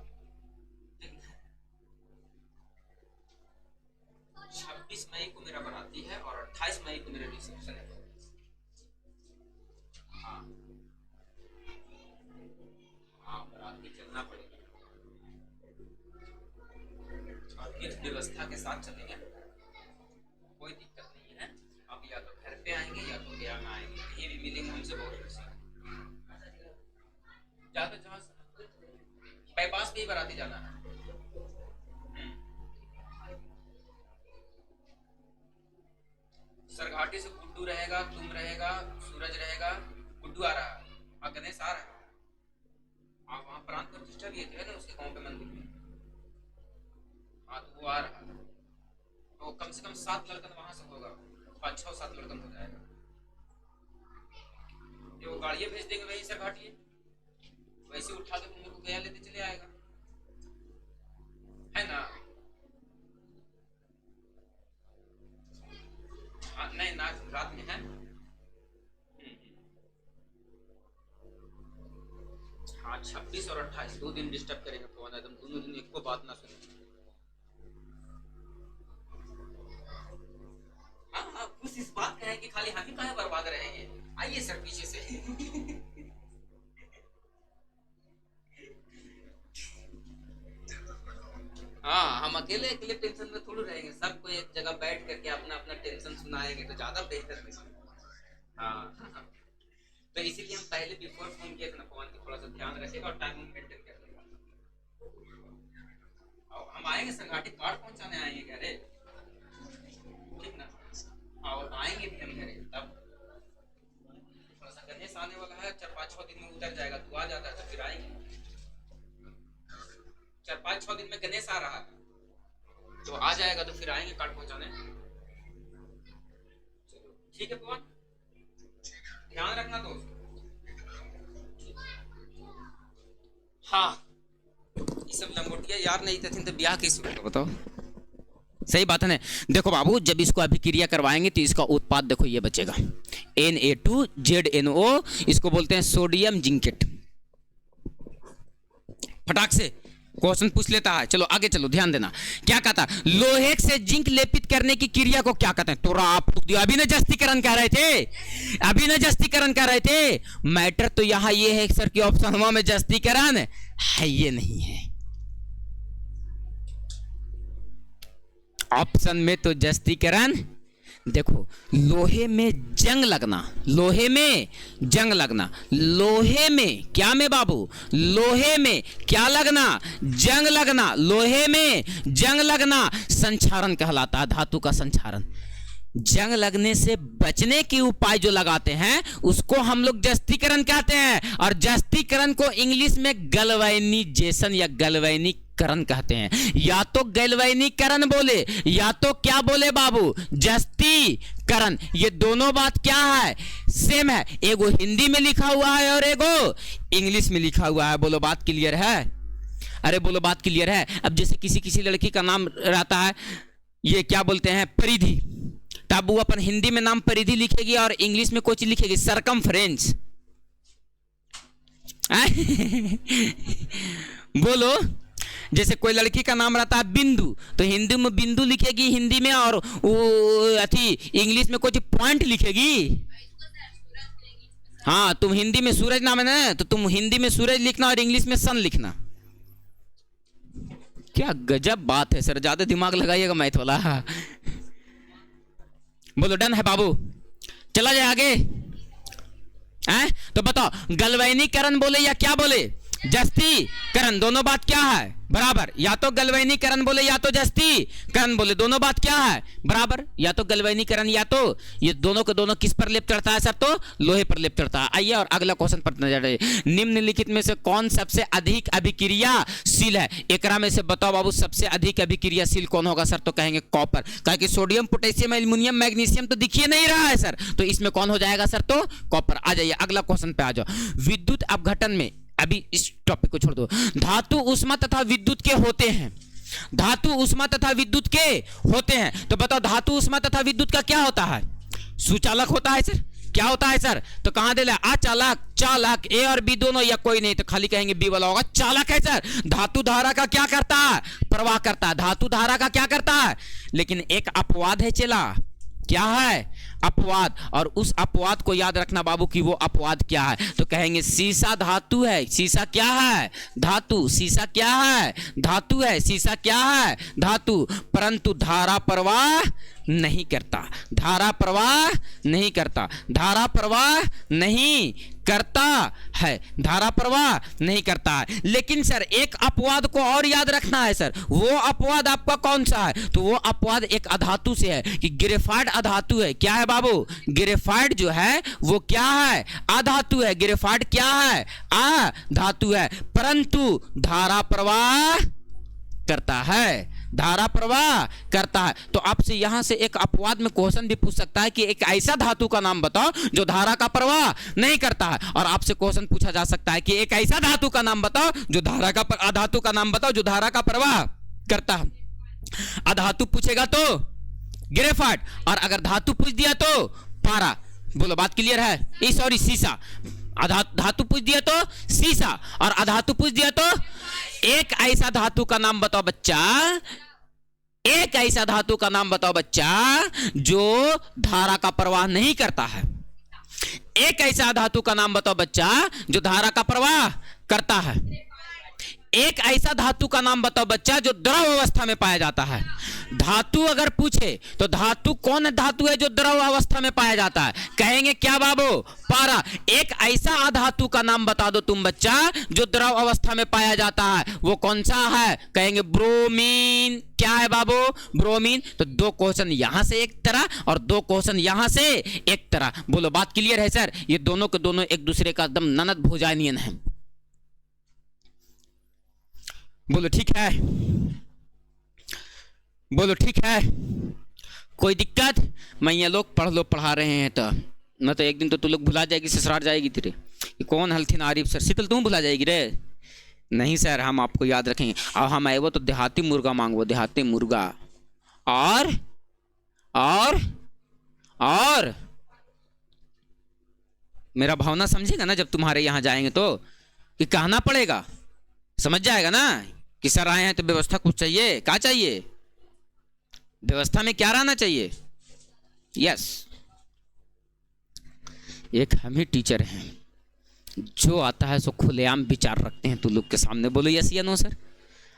26 मई को मेरा बाराती है और 28 मई को मेरा रिसेप्शन है। हाँ बाराती चलना पड़ेगा और विध व्यवस्था के साथ चलेंगे, कोई दिक्कत नहीं है। अब या तो घर पे आएंगे या तो गया में आएंगे, कहीं भी मिलेंगे हमसे बहुत खुशी। ज्यादा जहाँ बाईपास पे ही बाराती जाना है। सरघाटी से गुड्डू रहेगा, तुम रहेगा, सूरज रहेगा, गुड्डू आ रहा है और गणेश आ रहा है। आप वहाँ प्रांत प्रतिष्ठा भी है ना उसके गांव के मंदिर में। से कम 7 लड़कन वहां से होगा, 5-6-7 लड़कन हो जाएगा। ये वो गाड़ियां भेज देंगे वहीं सर घाटिए, वैसे उठा के तुम को गया लेते चले आएगा, है ना। हाँ नहीं ना, रात में है। हाँ 26 और 28 2 दिन डिस्टर्ब करेंगे पवन, एकदम दोनों दिन एक को बात ना सुने। हाँ हाँ खुश इस बात का है कि खाली हम ही कहाँ बर्बाद रहेंगे। आइए सर पीछे से। हाँ हम अकेले अकेले टेंशन में थोड़ी रहेंगे, सबको एक जगह बैठ करके अपना अपना टेंशन सुनाएंगे तो ज्यादा बेहतर है। हाँ तो इसीलिए हम पहले बिफोर फोन किए थे ना पवन की, थोड़ा सा ध्यान रखेगा और टाइम मेंटेन कर लेगा। और हम आएंगे सर घाटी, कार्ड पहुंचाने आएंगे घरे, ठीक ना। और आएंगे भी हम घरे, तब थोड़ा सा गणेश आने वाला है, 4-5-6 दिन में उतर जाएगा, तू आ जाता है तो फिर आएंगे। 4-5-6 दिन में गणेश आ रहा है तो आ जाएगा, तो फिर आएंगे कार्ड पहुंचाने। चलो ठीक है पवन, ध्यान रखना दोस्त। हाँ ये सब लंगोटिया यार नहीं थे तो ब्याह कैसे होगा बताओ, सही बात है ना। देखो बाबू जब इसको अभिक्रिया करवाएंगे तो इसका उत्पाद देखो ये बचेगा Na2ZNO, इसको बोलते हैं सोडियम जिंकेट। फटाक से क्वेश्चन पूछ लेता है। चलो आगे चलो, ध्यान देना क्या कहता, लोहे से जिंक लेपित करने की क्रिया को क्या कहते हैं। तो आप अभी न जस्तीकरण कह रहे थे, अभी न जस्तीकरण कह रहे थे। मैटर तो यहां ये है सर कि ऑप्शन में जस्तीकरण है, ये नहीं है। ऑप्शन में तो जस्तीकरण, देखो लोहे में जंग लगना, लोहे में जंग लगना, लोहे में क्या में बाबू, लोहे में क्या लगना, जंग लगना, लोहे में जंग लगना संक्षारण कहलाता है, धातु का संक्षारण। जंग लगने से बचने के उपाय जो लगाते हैं उसको हम लोग जस्तीकरण कहते हैं, और जस्तीकरण को इंग्लिश में गैल्वेनाइजेशन या गैल्वेनीकरण कहते हैं। या तो गैल्वेनीकरण बोले या तो क्या बोले बाबू, जस्तीकरण। ये दोनों बात क्या है, सेम है। एगो हिंदी में लिखा हुआ है और एगो इंग्लिश में लिखा हुआ है। बोलो बात क्लियर है, अरे बोलो बात क्लियर है। अब जैसे किसी किसी लड़की का नाम रहता है, ये क्या बोलते हैं परिधि, तब वो अपन हिंदी में नाम परिधि लिखेगी और इंग्लिश में कुछ लिखेगी सरकमफ्रेंस। बोलो जैसे कोई लड़की का नाम रहता है बिंदु, तो हिंदी में बिंदु लिखेगी हिंदी में, और वो अथी इंग्लिश में कुछ पॉइंट लिखेगी। हाँ तुम हिंदी में सूरज नाम है ना, तो तुम हिंदी में सूरज लिखना और इंग्लिश में सन लिखना। क्या गजब बात है सर, ज्यादा दिमाग लगाइएगा मैथ वाला। बोलो डन है बाबू, चला जाए आगे। तो बताओ गैल्वेनीकरण बोले या क्या बोले, जस्तीकरण, दोनों बात क्या है बराबर। या तो गैल्वेनीकरण बोले या तो जस्तीकरण बोले, दोनों बात क्या है बराबर। या तो गैल्वेनीकरण या तो ये दोनों के दोनों किस पर लेप चढ़ता है सर, तो लोहे पर लेप चढ़ता है। आइए और अगला क्वेश्चन पर नजर डालिए। निम्नलिखित में से कौन सबसे अधिक अभिक्रियाशील है। एकरा में से बताओ बाबू सबसे अधिक अभिक्रियाशील कौन होगा सर, तो कहेंगे कॉपर। कहे कि सोडियम पोटेशियम एल्युमिनियम मैग्नीशियम तो दिखिए नहीं रहा है सर, तो इसमें कौन हो जाएगा सर, तो कॉपर। आ जाइए अगला क्वेश्चन पे आ जाओ। विद्युत अपघटन में, अभी इस टॉपिक को छोड़ दो, धातु उष्मा तथा विद्युत के होते हैं, धातु उष्मा तथा विद्युत के होते हैं। तो बताओ धातु उष्मा तथा विद्युत का क्या होता है, सुचालक होता है सर। क्या होता है सर, तो कहां दे अचालक, चालक, ए और बी दोनों या कोई नहीं, तो खाली कहेंगे बी वाला होगा, चालक है सर। धातु धारा का क्या करता है, प्रवाह करता है। धातु धारा का क्या करता है, लेकिन एक अपवाद है चला, क्या है अपवाद, और उस अपवाद को याद रखना बाबू कि वो अपवाद क्या है। तो कहेंगे सीसा धातु है, सीसा क्या है धातु, सीसा क्या है धातु है, सीसा क्या है धातु, परंतु धारा प्रवाह नहीं करता, धारा प्रवाह नहीं करता, धारा प्रवाह नहीं करता है, धारा प्रवाह नहीं करता है। लेकिन सर एक अपवाद को और याद रखना है सर, वो अपवाद आपका कौन सा है, तो वो अपवाद एक अधातु से है कि ग्रेफाइट अधातु है। क्या है बाबू, ग्रेफाइट जो है वो क्या है, अधातु है। ग्रेफाइट क्या है, अधातु है, परंतु धारा प्रवाह करता है, धारा प्रवाह करता है। तो आपसे यहां से एक अपवाद में क्वेश्चन भी पूछ सकता है कि एक ऐसा धातु का नाम बताओ जो धारा का प्रवाह नहीं करता है। और आपसे क्वेश्चन पूछा जा सकता है कि एक ऐसा धातु का नाम बताओ जो अधातु का नाम बताओ जो धारा का प्रवाह करता है। अधातु पूछेगा तो ग्रेफाइट, और अगर धातु पूछ दिया तो पारा। बोलो बात क्लियर है? सॉरी सीसा। धातु पूछ दिया तो सीसा, और अधातु पूछ दिया तो एक ऐसा धातु का नाम बताओ बच्चा, एक ऐसा धातु का नाम बताओ बच्चा जो धारा का प्रवाह नहीं करता है। एक ऐसा धातु का नाम बताओ बच्चा जो धारा का प्रवाह करता है। एक ऐसा धातु का नाम बताओ बच्चा जो द्रव अवस्था में पाया जाता है। धातु अगर पूछे तो धातु कौन धातु है जो द्रव अवस्था में पाया जाता है? कहेंगे क्या बाबू? पारा। एक ऐसा अधातु का नाम बता दो तुम बच्चा जो द्रव अवस्था में पाया जाता है, वो कौन सा है? कहेंगे ब्रोमीन। क्या है बाबू? ब्रोमीन। तो दो क्वेश्चन यहां से एक तरह और दो क्वेश्चन यहां से एक तरह। बोलो बात क्लियर है सर? ये दोनों के दोनों एक दूसरे का एकदम ननद भोजानियन है। बोलो ठीक है? बोलो ठीक है? कोई दिक्कत? मैं ये लोग पढ़ लो पढ़ा रहे हैं तो न तो एक दिन तो तू लोग भुला जाएगी, ससुराल जाएगी तेरे कि कौन हल्थिन आरिफ सर। शीतल तुम भुला जाएगी रे? नहीं सर, हम आपको याद रखेंगे। और हम आए वो तो देहाती मुर्गा मांगो, देहाती मुर्गा। और मेरा भावना समझेगा ना जब तुम्हारे यहां जाएंगे तो कि कहना पड़ेगा, समझ जाएगा ना कि सर आए हैं तो व्यवस्था कुछ चाहिए। क्या चाहिए? व्यवस्था में क्या रहना चाहिए? यस। एक हम ही टीचर हैं जो आता है सो खुलेआम विचार रखते हैं तू लोग के सामने। बोलो यस या नो सर?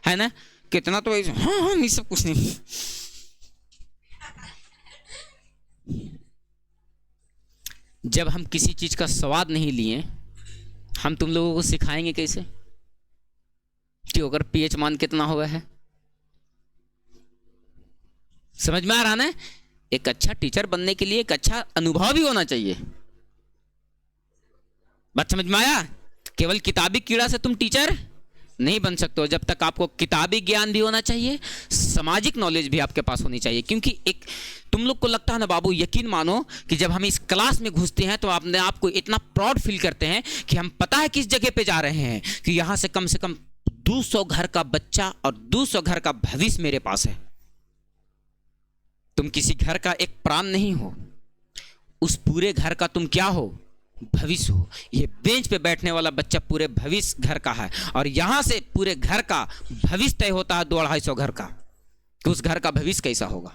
है ना? कितना तो हाँ नहीं, सब कुछ नहीं। जब हम किसी चीज का स्वाद नहीं लिए, हम तुम लोगों को सिखाएंगे कैसे कि अगर पीएच मान कितना हुआ है? समझ में आ रहा ना? एक अच्छा टीचर बनने के लिए एक अच्छा अनुभव भी होना चाहिए। बात समझ में आया? केवल किताबी कीड़ा से तुम टीचर नहीं बन सकते हो। जब तक आपको किताबी ज्ञान भी होना चाहिए, सामाजिक नॉलेज भी आपके पास होनी चाहिए। क्योंकि एक तुम लोग को लगता है ना बाबू, यकीन मानो कि जब हम इस क्लास में घुसते हैं तो अपने आप को इतना प्राउड फील करते हैं कि हम पता है किस जगह पे जा रहे हैं, कि यहां से कम 200 घर का बच्चा और 200 घर का भविष्य मेरे पास है। तुम किसी घर का एक प्राण नहीं हो, उस पूरे घर का तुम क्या हो? भविष्य हो। ये बेंच पे बैठने वाला बच्चा पूरे भविष्य घर का है, और यहां से पूरे घर का भविष्य तय होता है 200-250 घर का, कि उस घर का भविष्य कैसा होगा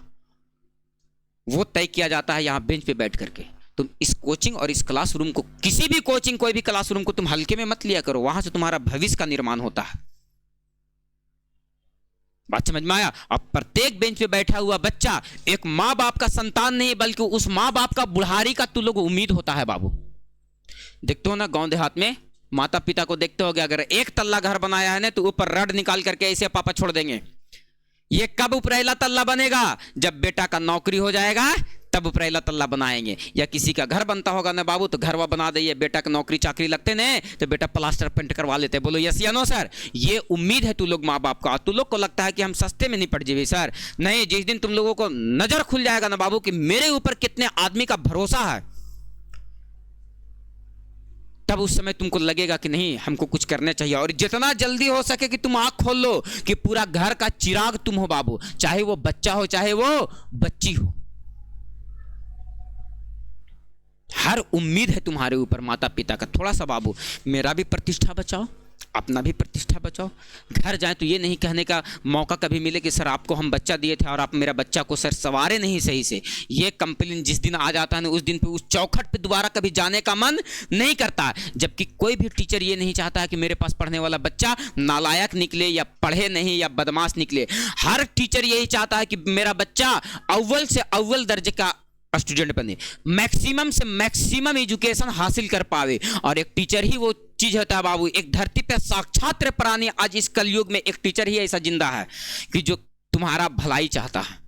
वो तय किया जाता है यहां बेंच पे बैठ करके। तुम इस कोचिंग और इस क्लासरूम को, किसी भी कोचिंग कोई भी क्लासरूम को तुम हल्के में मत लिया करो। वहां से तुम्हारा भविष्य का निर्माण होता है। बात समझ में आया? अब प्रत्येक बेंच पे बैठा हुआ बच्चा एक माँ बाप का संतान नहीं, बल्कि उस माँ बाप का बुढ़ारी का तुम लोग उम्मीद होता है बाबू। देखते हो ना गांव देहात में माता पिता को देखते हो, अगर एक तल्ला घर बनाया है ना तो ऊपर रड निकाल करके ऐसे पापा छोड़ देंगे। ये कब उपरेला तल्ला बनेगा? जब बेटा का नौकरी हो जाएगा तब उपरेला तल्ला बनाएंगे। या किसी का घर बनता होगा ना बाबू तो घर बना दे, बेटा का नौकरी चाकरी लगते ने तो बेटा प्लास्टर पेंट करवा लेते। बोलो यस या नो सर? ये उम्मीद है तू लोग माँ बाप का। तू लोग को लगता है कि हम सस्ते में नहीं पड़ जाए सर। नहीं, जिस दिन तुम लोगों को नजर खुल जाएगा ना बाबू कि मेरे ऊपर कितने आदमी का भरोसा है, तब उस समय तुमको लगेगा कि नहीं हमको कुछ करना चाहिए। और जितना जल्दी हो सके कि तुम आंख खोल लो कि पूरा घर का चिराग तुम हो बाबू, चाहे वो बच्चा हो चाहे वो बच्ची हो। हर उम्मीद है तुम्हारे ऊपर माता पिता का। थोड़ा सा बाबू मेरा भी प्रतिष्ठा बचाओ, अपना भी प्रतिष्ठा बचाओ। घर जाए तो ये नहीं कहने का मौका कभी मिले कि सर आपको हम बच्चा दिए थे और आप मेरा बच्चा को सर सवारे नहीं सही से। ये कंप्लेन जिस दिन आ जाता है ना, उस दिन पे उस चौखट पे दोबारा कभी जाने का मन नहीं करता। जबकि कोई भी टीचर ये नहीं चाहता है कि मेरे पास पढ़ने वाला बच्चा नालायक निकले या पढ़े नहीं या बदमाश निकले। हर टीचर यही चाहता है कि मेरा बच्चा अव्वल से अव्वल दर्जे का स्टूडेंट बने, मैक्सिमम से मैक्सिमम एजुकेशन हासिल कर पावे। और एक टीचर ही वो चीज होता है बाबू, एक धरती पे साक्षात प्राणी। आज इस कलयुग में एक टीचर ही ऐसा जिंदा है कि जो तुम्हारा भलाई चाहता है,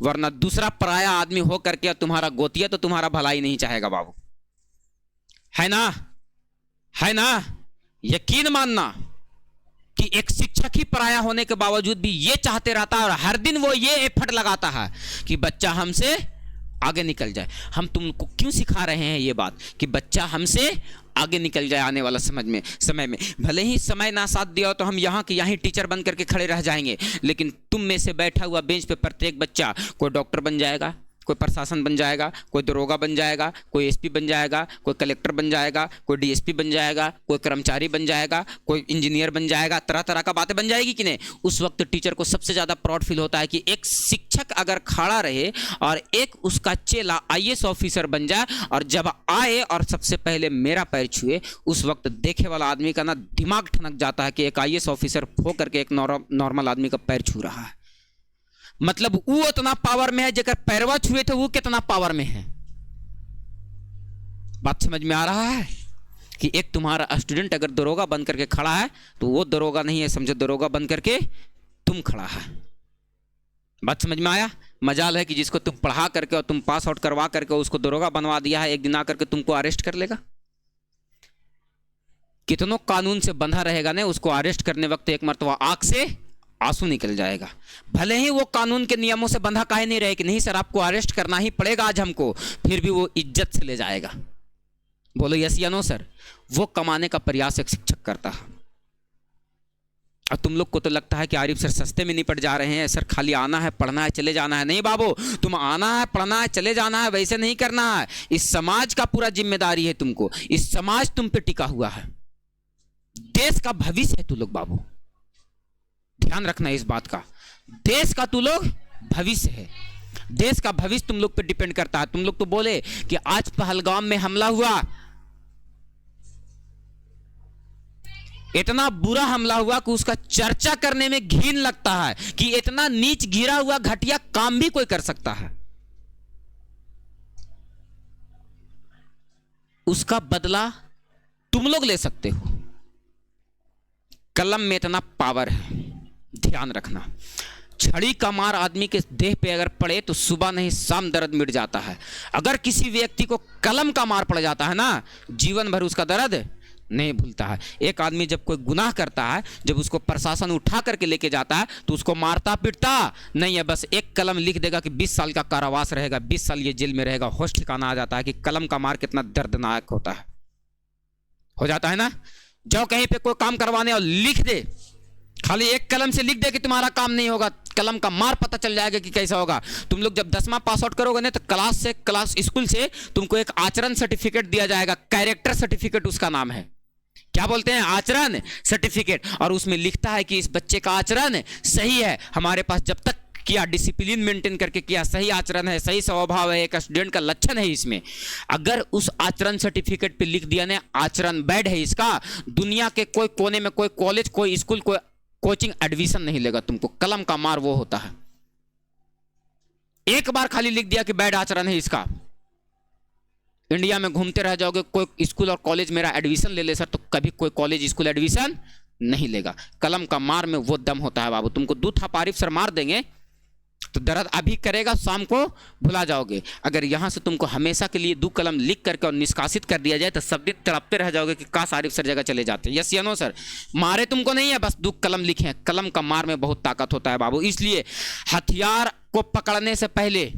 वरना दूसरा पराया आदमी हो करके तुम्हारा गोतिया तो तुम्हारा भलाई नहीं चाहेगा बाबू। है ना? है ना? यकीन मानना कि एक शिक्षक ही पराया होने के बावजूद भी ये चाहते रहता है और हर दिन वो ये एफर्ट लगाता है कि बच्चा हमसे आगे निकल जाए। हम तुमको क्यों सिखा रहे हैं ये बात कि बच्चा हमसे आगे निकल जाए आने वाला समय में। भले ही समय ना साथ दिया हो तो हम यहाँ के यहाँ टीचर बन करके खड़े रह जाएंगे, लेकिन तुम में से बैठा हुआ बेंच पे प्रत्येक बच्चा कोई डॉक्टर बन जाएगा, कोई प्रशासन बन जाएगा, कोई दरोगा बन जाएगा, कोई एसपी बन जाएगा, कोई कलेक्टर बन जाएगा, कोई डीएसपी बन जाएगा, कोई कर्मचारी बन जाएगा, कोई इंजीनियर बन जाएगा, तरह तरह का बातें बन जाएगी कि नहीं। उस वक्त टीचर को सबसे ज़्यादा प्राउड फील होता है कि एक शिक्षक अगर खड़ा रहे और एक उसका चेला आईएएस ऑफिसर बन जाए, और जब आए और सबसे पहले मेरा पैर छुए, उस वक्त देखे वाला आदमी का ना दिमाग ठनक जाता है कि एक आईएएस ऑफिसर हो करके एक नॉर्मल आदमी का पैर छू रहा है। मतलब वो उतना पावर में है, जेकर पैरवा छुए थे वो कितना पावर में है। बात समझ में आ रहा है कि एक तुम्हारा स्टूडेंट अगर दरोगा बन करके खड़ा है तो वो दरोगा नहीं है, समझो दरोगा बन करके तुम खड़ा है। बात समझ में आया। मजाल है कि जिसको तुम पढ़ा करके और तुम पास आउट करवा करके उसको दरोगा बनवा दिया है, एक दिन आकर के तुमको अरेस्ट कर लेगा। कितनों कानून से बंधा रहेगा ना, उसको अरेस्ट करने वक्त एक मर्तबा आंख से आंसू निकल जाएगा। भले ही वो कानून के नियमों से बंधा काहे नहीं रहे कि नहीं सर आपको अरेस्ट करना ही पड़ेगा आज हमको, फिर भी वो इज्जत से ले जाएगा। बोलो यस या नो सर। वो कमाने का प्रयास एक शिक्षक करता है। और तुम लोग को तो लगता है कि आरिफ सर सस्ते में निपट जा रहे हैं, सर खाली आना है पढ़ना है चले जाना है। नहीं बाबू, तुम आना है पढ़ना है चले जाना है, वैसे नहीं करना है। इस समाज का पूरा जिम्मेदारी है तुमको। इस समाज तुम पे टिका हुआ है, देश का भविष्य है तू लोग बाबू, ध्यान रखना इस बात का। देश का तू लोग भविष्य है, देश का भविष्य तुम लोग पे डिपेंड करता है। तुम लोग तो बोले कि आज पहलगाम में हमला हुआ, इतना बुरा हमला हुआ कि उसका चर्चा करने में घिन लगता है कि इतना नीच गिरा हुआ घटिया काम भी कोई कर सकता है। उसका बदला तुम लोग ले सकते हो। कलम में इतना पावर है, ध्यान रखना। छड़ी का मार आदमी के देह पे अगर पड़े तो सुबह नहीं शाम दर्द मिट जाता है। अगर किसी व्यक्ति को कलम का मार पड़ जाता है ना, जीवन भर उसका दर्द नहीं भूलता है। एक आदमी जब कोई गुनाह करता है, जब उसको प्रशासन उठा करके लेके जाता है तो उसको मारता पीटता नहीं है, बस एक कलम लिख देगा कि 20 साल का कारावास रहेगा, 20 साल ये जेल में रहेगा। होश ठिकाना आ जाता है कि कलम का मार कितना दर्दनाक होता है। हो जाता है ना। जाओ कहीं पे कोई काम करवाने और लिख दे, खाली एक कलम से लिख दे कि तुम्हारा काम नहीं होगा, कलम का मार पता चल जाएगा कि कैसा होगा। तुम लोग जब 10वां पास आउट करोगे ना तो क्लास स्कूल से तुमको एक आचरण सर्टिफिकेट दिया जाएगा, कैरेक्टर सर्टिफिकेट उसका नाम है। क्या बोलते हैं? आचरण सर्टिफिकेट। और उसमें लिखता है कि इस बच्चे का आचरण सही है, हमारे पास जब तक किया, डिसिप्लिन मेंटेन करके किया, सही आचरण है, सही स्वभाव है, एक स्टूडेंट का लक्षण है इसमें। अगर उस आचरण सर्टिफिकेट पे लिख दिया ने आचरण बैड है इसका, दुनिया के कोई कोने में कोई कॉलेज, कोई स्कूल, कोई कोचिंग एडमिशन नहीं लेगा तुमको। कलम का मार वो होता है। एक बार खाली लिख दिया कि बैड आचरण है इसका, इंडिया में घूमते रह जाओगे, कोई स्कूल और कॉलेज मेरा एडमिशन ले ले सर, तो कभी कोई कॉलेज स्कूल एडमिशन नहीं लेगा। कलम का मार में वो दम होता है बाबू। तुमको 2 थाप आरिफ सर मार देंगे तो दर्द अभी करेगा, शाम को भुला जाओगे। अगर यहां से तुमको हमेशा के लिए 2 कलम लिख करके और निष्कासित कर दिया जाए तो सब दिन तड़पते रह जाओगे कि काश आरिफ सर जगह चले जाते। यस या नो सर। मारे तुमको नहीं है, बस 2 कलम लिखे हैं। कलम का मार में बहुत ताकत होता है बाबू। इसलिए हथियार को पकड़ने से पहले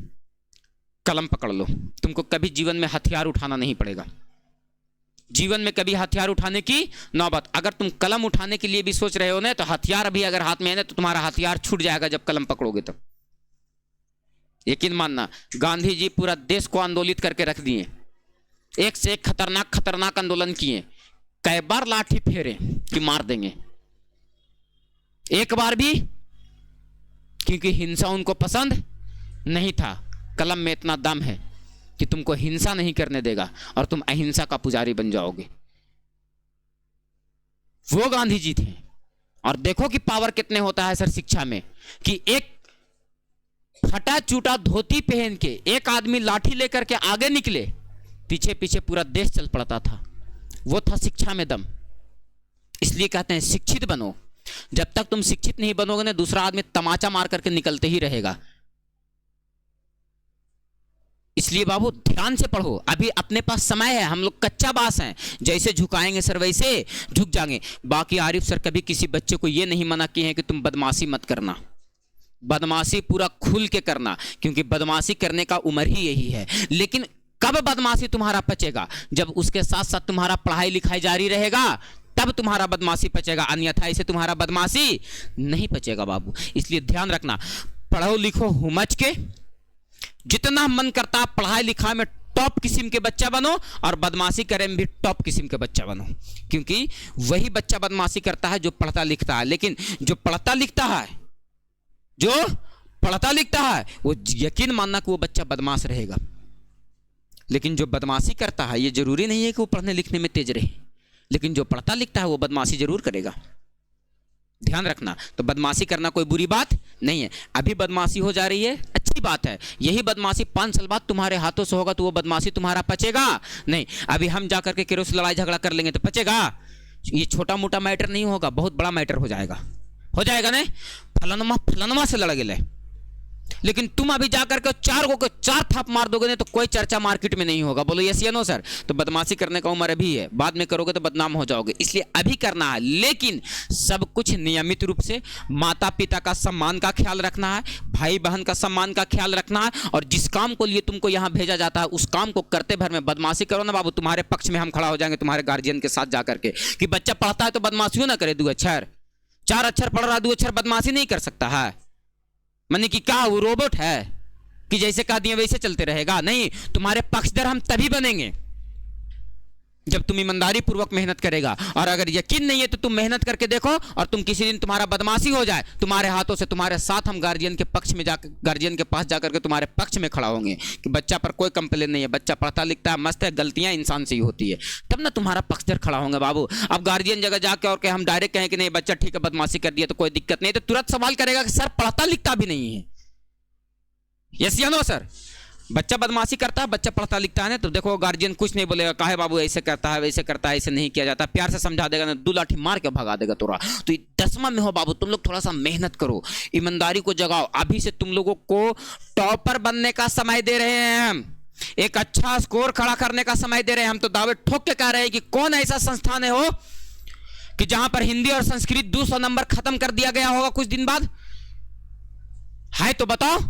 कलम पकड़ लो। तुमको कभी जीवन में हथियार उठाना नहीं पड़ेगा। जीवन में कभी हथियार उठाने की नौबत, अगर तुम कलम उठाने के लिए भी सोच रहे हो ना, तो हथियार भी अगर हाथ में है ना तो तुम्हारा हथियार छूट जाएगा जब कलम पकड़ोगे तब। यकीन मानना, गांधी जी पूरा देश को आंदोलित करके रख दिए, एक से एक खतरनाक आंदोलन किए। कई बार लाठी फेरे कि मार देंगे, एक बार भी, क्योंकि हिंसा उनको पसंद नहीं था। कलम में इतना दम है कि तुमको हिंसा नहीं करने देगा और तुम अहिंसा का पुजारी बन जाओगे। वो गांधी जी थे। और देखो कि पावर कितने होता है सर शिक्षा में, कि एक फटा चूटा धोती पहन के एक आदमी लाठी लेकर के आगे निकले, पीछे पीछे पूरा देश चल पड़ता था। वो था शिक्षा में दम। इसलिए कहते हैं शिक्षित बनो। जब तक तुम शिक्षित नहीं बनोगे ना, दूसरा आदमी तमाचा मार करके निकलते ही रहेगा। इसलिए बाबू ध्यान से पढ़ो, अभी अपने पास समय है, हम लोग कच्चा बास हैं, जैसे झुकाएंगे सर वैसे झुक जाएंगे। बाकी आरिफ सर कभी किसी बच्चे को ये नहीं मना किए हैं कि तुम बदमाशी मत करना, बदमाशी पूरा खुल के करना, क्योंकि बदमाशी करने का उम्र ही यही है। लेकिन कब बदमाशी तुम्हारा पचेगा? जब उसके साथ साथ तुम्हारा पढ़ाई लिखाई जारी रहेगा, तब तुम्हारा बदमाशी पचेगा, अन्यथा इसे तुम्हारा बदमाशी नहीं पचेगा बाबू। इसलिए ध्यान रखना, पढ़ो लिखो हुमच के, जितना मन करता पढ़ाई लिखाई में टॉप किस्म के बच्चा बनो, और बदमाशी करें भी टॉप किस्म के बच्चा बनो, क्योंकि वही बच्चा बदमाशी करता है जो पढ़ता लिखता है। लेकिन जो पढ़ता लिखता है, जो पढ़ता लिखता है, वो यकीन मानना कि वो बच्चा बदमाश रहेगा। लेकिन जो बदमाशी करता है, ये जरूरी नहीं है कि वो पढ़ने लिखने में तेज रहे, लेकिन जो पढ़ता लिखता है वो बदमाशी जरूर करेगा। ध्यान रखना, तो बदमाशी करना कोई बुरी बात नहीं है। अभी बदमाशी हो जा रही है, अच्छी बात है। यही बदमाशी 5 साल बाद तुम्हारे हाथों से होगा तो वो बदमाशी तुम्हारा पचेगा नहीं। अभी हम जाकर के किसी से लड़ाई झगड़ा कर लेंगे तो पचेगा? ये छोटा मोटा मैटर नहीं होगा, बहुत बड़ा मैटर हो जाएगा नहीं? फलानमा से लड़ गए, लेकिन तुम अभी जाकर के 4 थाप मार दोगे नहीं तो कोई चर्चा मार्केट में नहीं होगा। बोलो यस या नो सर? तो बदमाशी करने का उम्र अभी है, बाद में करोगे तो बदनाम हो जाओगे, इसलिए अभी करना है। लेकिन सब कुछ नियमित रूप से, माता पिता का सम्मान का ख्याल रखना है, भाई बहन का सम्मान का ख्याल रखना है, और जिस काम को लिए तुमको यहाँ भेजा जाता है उस काम को करते भर में बदमाशी करो ना बाबू, तुम्हारे पक्ष में हम खड़ा हो जाएंगे, तुम्हारे गार्जियन के साथ जाकर के, कि बच्चा पढ़ता है तो बदमाशियों ना करे। 2 अक्षर 4 अक्षर पढ़ रहा, 2 अक्षर बदमाशी नहीं कर सकता है? माने कि क्या वो रोबोट है कि जैसे कह दिए वैसे चलते रहेगा? नहीं, तुम्हारे पक्षधर हम तभी बनेंगे जब तुम ईमानदारी पूर्वक मेहनत करेगा। और अगर यकीन नहीं है तो तुम मेहनत करके देखो, और तुम किसी दिन तुम्हारा बदमाशी हो जाए, तुम्हारे हाथों से, तुम्हारे साथ हम गार्जियन के पक्ष में जाकर, गार्जियन के पास जाकर के तुम्हारे पक्ष में खड़ा होंगे कि बच्चा पर कोई कंप्लेन नहीं है, बच्चा पढ़ता लिखता है, मस्त है, गलतियां इंसान से ही होती है, तब ना तुम्हारा पक्षधर खड़ा होंगे बाबू। अब गार्जियन जगह जाके और हम डायरेक्ट कहें कि नहीं बच्चा ठीक है बदमाशी कर दिया तो कोई दिक्कत नहीं, तो तुरंत सवाल करेगा कि सर पढ़ता लिखता भी नहीं है। यस या नो सर? बच्चा बदमाशी करता है, बच्चा पढ़ता लिखता है ना, तो देखो गार्जियन कुछ नहीं बोलेगा, काहे बाबू ऐसे करता है वैसे करता है, ऐसे नहीं किया जाता, प्यार से समझा देगा ना, 2 लाठी मार के भगा देगा तोरा। तो 10वां में हो बाबू, तुम लोग थोड़ा सा मेहनत करो, ईमानदारी को जगाओ। अभी से तुम लोगों को टॉपर बनने का समय दे रहे हैं हम, एक अच्छा स्कोर खड़ा करने का समय दे रहे हैं हम। तो दावे ठोक के कह रहे हैं कि कौन ऐसा संस्थान है हो कि जहां पर हिंदी और संस्कृत 200 नंबर खत्म कर दिया गया होगा कुछ दिन बाद? है तो बताओ।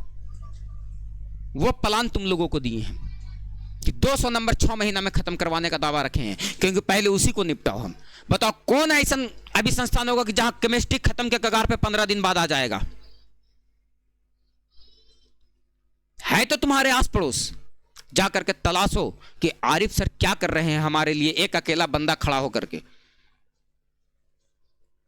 वो प्लान तुम लोगों को दिए हैं कि 200 नंबर 6 महीना में खत्म करवाने का दावा रखे हैं, क्योंकि पहले उसी को निपटाओ हम। बताओ कौन ऐसा अभी संस्थान होगा कि जहां केमिस्ट्री खत्म के कगार पे 15 दिन बाद आ जाएगा? है तो तुम्हारे आस पड़ोस, जाकर के तलाशो कि आरिफ सर क्या कर रहे हैं हमारे लिए, एक अकेला बंदा खड़ा होकर के।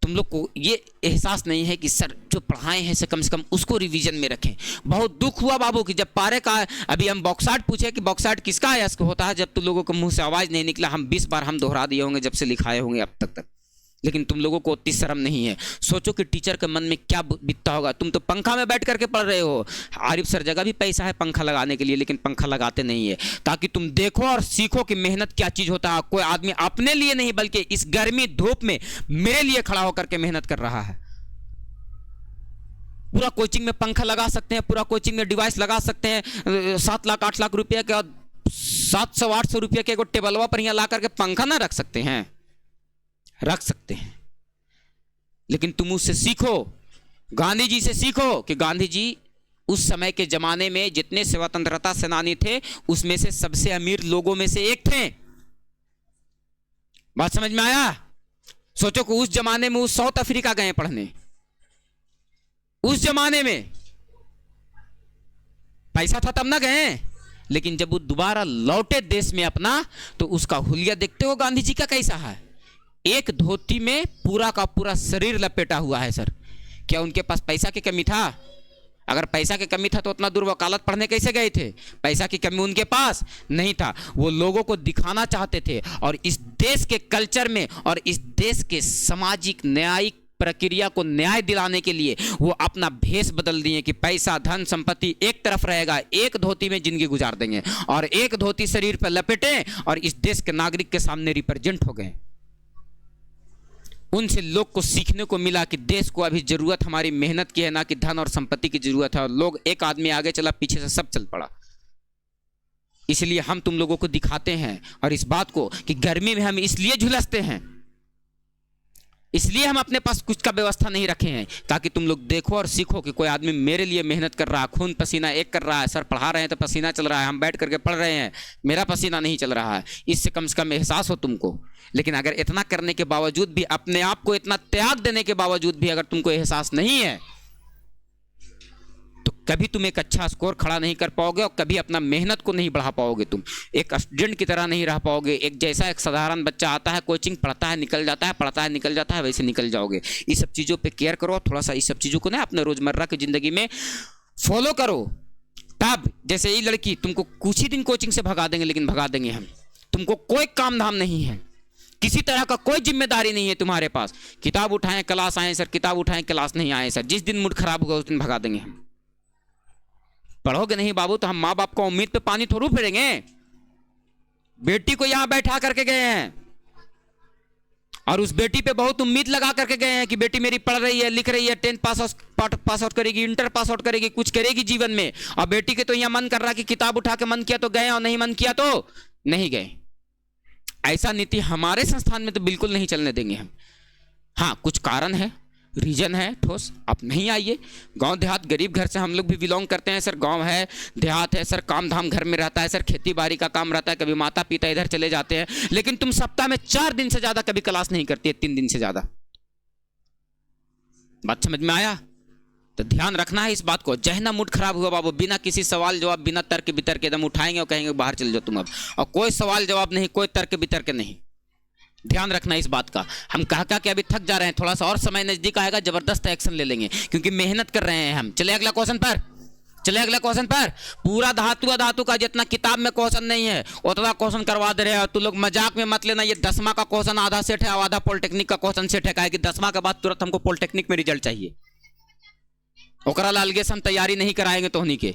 तुम लोग को ये एहसास नहीं है कि सर जो पढ़ाए हैं से कम उसको रिवीजन में रखें। बहुत दुख हुआ बाबू कि जब पारे का, अभी हम बॉक्साइट पूछे कि बॉक्साइट किसका अयस्क होता है, जब तुम लोगों को मुंह से आवाज नहीं निकला। हम 20 बार हम दोहरा दिए होंगे जब से लिखाए होंगे अब तक, लेकिन तुम लोगों को उतनी शर्म नहीं है। सोचो कि टीचर के मन में क्या बीतता होगा। तुम तो पंखा में बैठ करके पढ़ रहे हो, आरिफ सर जगह भी पैसा है पंखा लगाने के लिए, लेकिन पंखा लगाते नहीं है, ताकि तुम देखो और सीखो कि मेहनत क्या चीज होता है। कोई आदमी अपने लिए नहीं बल्कि इस गर्मी धूप में मेरे लिए खड़ा होकर के मेहनत कर रहा है। पूरा कोचिंग में पंखा लगा सकते हैं, पूरा कोचिंग में डिवाइस लगा सकते हैं, 7 लाख 8 लाख रुपया के, 700-800 रुपया के टेबलवा पर यहाँ ला करके पंखा ना रख सकते हैं? रख सकते हैं, लेकिन तुम उससे सीखो, गांधी जी से सीखो कि गांधी जी उस समय के जमाने में जितने स्वतंत्रता सेनानी थे उसमें से सबसे अमीर लोगों में से एक थे। बात समझ में आया? सोचो कि उस जमाने में वो साउथ अफ्रीका गए पढ़ने, उस जमाने में पैसा था तब ना गए, लेकिन जब वो दोबारा लौटे देश में अपना, तो उसका हुलिया देखते हो गांधी जी का कैसा है। एक धोती में पूरा का पूरा शरीर लपेटा हुआ है सर। क्या उनके पास पैसा की कमी था? अगर पैसा की कमी था तो उतना दूर वकालत पढ़ने कैसे गए थे? पैसा की कमी उनके पास नहीं था, वो लोगों को दिखाना चाहते थे। और इस देश के कल्चर में और इस देश के सामाजिक न्यायिक प्रक्रिया को न्याय दिलाने के लिए वो अपना भेष बदल दिए कि पैसा धन संपत्ति एक तरफ रहेगा, एक धोती में जिंदगी गुजार देंगे और एक धोती शरीर पर लपेटे और इस देश के नागरिक के सामने रिप्रेजेंट हो गए। उनसे लोग को सीखने को मिला कि देश को अभी जरूरत हमारी मेहनत की है, ना कि धन और संपत्ति की जरूरत है। और लोग, एक आदमी आगे चला पीछे से सब चल पड़ा। इसलिए हम तुम लोगों को दिखाते हैं और इस बात को कि गर्मी में हम इसलिए झुलसते हैं, इसलिए हम अपने पास कुछ का व्यवस्था नहीं रखे हैं, ताकि तुम लोग देखो और सीखो कि कोई आदमी मेरे लिए मेहनत कर रहा है, खून पसीना एक कर रहा है। सर पढ़ा रहे हैं तो पसीना चल रहा है, हम बैठ करके पढ़ रहे हैं, मेरा पसीना नहीं चल रहा है, इससे कम से कम एहसास हो तुमको। लेकिन अगर इतना करने के बावजूद भी, अपने आप को इतना त्याग देने के बावजूद भी अगर तुमको एहसास नहीं है, तो कभी तुम एक अच्छा स्कोर खड़ा नहीं कर पाओगे और कभी अपना मेहनत को नहीं बढ़ा पाओगे। तुम एक स्टूडेंट की तरह नहीं रह पाओगे। एक जैसा एक साधारण बच्चा आता है, कोचिंग पढ़ता है, निकल जाता है, पढ़ता है, निकल जाता है, वैसे निकल जाओगे। इस सब चीज़ों पे केयर करो, थोड़ा सा इस सब चीज़ों को ना अपने रोजमर्रा की जिंदगी में फॉलो करो। तब जैसे ये लड़की, तुमको कुछ ही दिन कोचिंग से भगा देंगे, लेकिन भगा देंगे हम। तुमको कोई काम धाम नहीं है, किसी तरह का कोई जिम्मेदारी नहीं है तुम्हारे पास। किताब उठाएं क्लास आए सर, किताब उठाएं क्लास नहीं आए सर, जिस दिन मूड खराब होगा उस दिन भगा देंगे हम। पढ़ोगे नहीं बाबू तो हम माँ बाप को उम्मीद पे पानी थोड़ू फेरेंगे। बेटी को यहां बैठा करके गए हैं और उस बेटी पे बहुत उम्मीद लगा करके गए हैं कि बेटी मेरी पढ़ रही है, लिख रही है, 10th पास आउट करेगी, इंटर पास आउट करेगी, कुछ करेगी जीवन में। और बेटी के तो यहाँ मन कर रहा है कि किताब उठा के मन किया तो गए और नहीं मन किया तो नहीं गए। ऐसा नीति हमारे संस्थान में तो बिल्कुल नहीं चलने देंगे हम। हाँ, कुछ कारण है, रीजन है ठोस, आप नहीं आइए। गांव देहात गरीब घर से हम लोग भी बिलोंग करते हैं सर। गांव है, देहात है सर, काम धाम घर में रहता है सर, खेती बाड़ी का काम रहता है, कभी माता पिता इधर चले जाते हैं। लेकिन तुम सप्ताह में 4 दिन से ज्यादा कभी क्लास नहीं करती है, 3 दिन से ज्यादा। बात समझ में आया? तो ध्यान रखना है इस बात को। जहना मूड खराब हुआ बाबू, बिना किसी सवाल जवाब, बिना तर्क बितर्क एकदम उठाएंगे और कहेंगे बाहर चले जाओ तुम अब, और कोई सवाल जवाब नहीं, कोई तर्क बितर्क नहीं। ध्यान रखना इस बात का। हम कह के अभी थक जा रहे हैं, थोड़ा सा और समय नजदीक आएगा, जबरदस्त एक्शन ले लेंगे, क्योंकि मेहनत कर रहे हैं हम। चले अगला क्वेश्चन पर, चले अगला क्वेश्चन पर। पूरा धातु अधातु का जितना किताब में क्वेश्चन नहीं है उतना क्वेश्चन करवा दे रहे हैं। तो लोग मजाक में मत लेना, ये 10वां का क्वेश्चन आधा सेट है, आधा पॉलिटेक्निक का क्वेश्चन सेट है। कि 10वां के बाद तुरंत हमको पॉलिटेक्निक में रिजल्ट चाहिए। ओकरा ला अलगे से हम तैयारी नहीं कराएंगे, तो उन्हीं के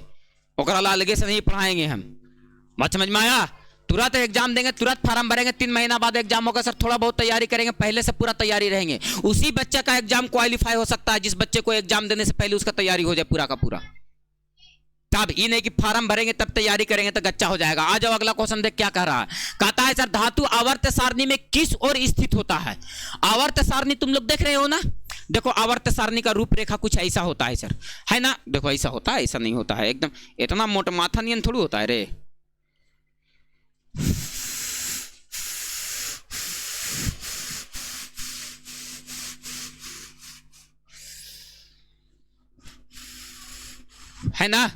ओकरा ला अलगे से नहीं पढ़ाएंगे हम। बात समझ में आया? तुरंत एग्जाम देंगे, तुरंत फॉर्म भरेंगे, 3 महीना बाद एग्जाम होगा सर, थोड़ा बहुत तैयारी करेंगे, पहले से पूरा तैयारी रहेंगे। उसी बच्चे का एग्जाम क्वालिफाई हो सकता है जिस बच्चे को एग्जाम देने से पहले उसका तैयारी हो जाए पूरा का पूरा। तब ये नहीं कि फॉर्म भरेंगे तब तैयारी करेंगे तो गच्चा हो जाएगा। आ जाओ अगला क्वेश्चन देख क्या कह रहा है। कहता है सर धातु आवर्त सारणी में किस ओर स्थित होता है? आवर्त सारणी तुम लोग देख रहे हो ना? देखो आवर्त सारणी का रूपरेखा कुछ ऐसा होता है सर, है ना? देखो ऐसा होता है, ऐसा नहीं होता है, एकदम इतना मोटा माथा नियन थोड़ी होता है रे। है ना?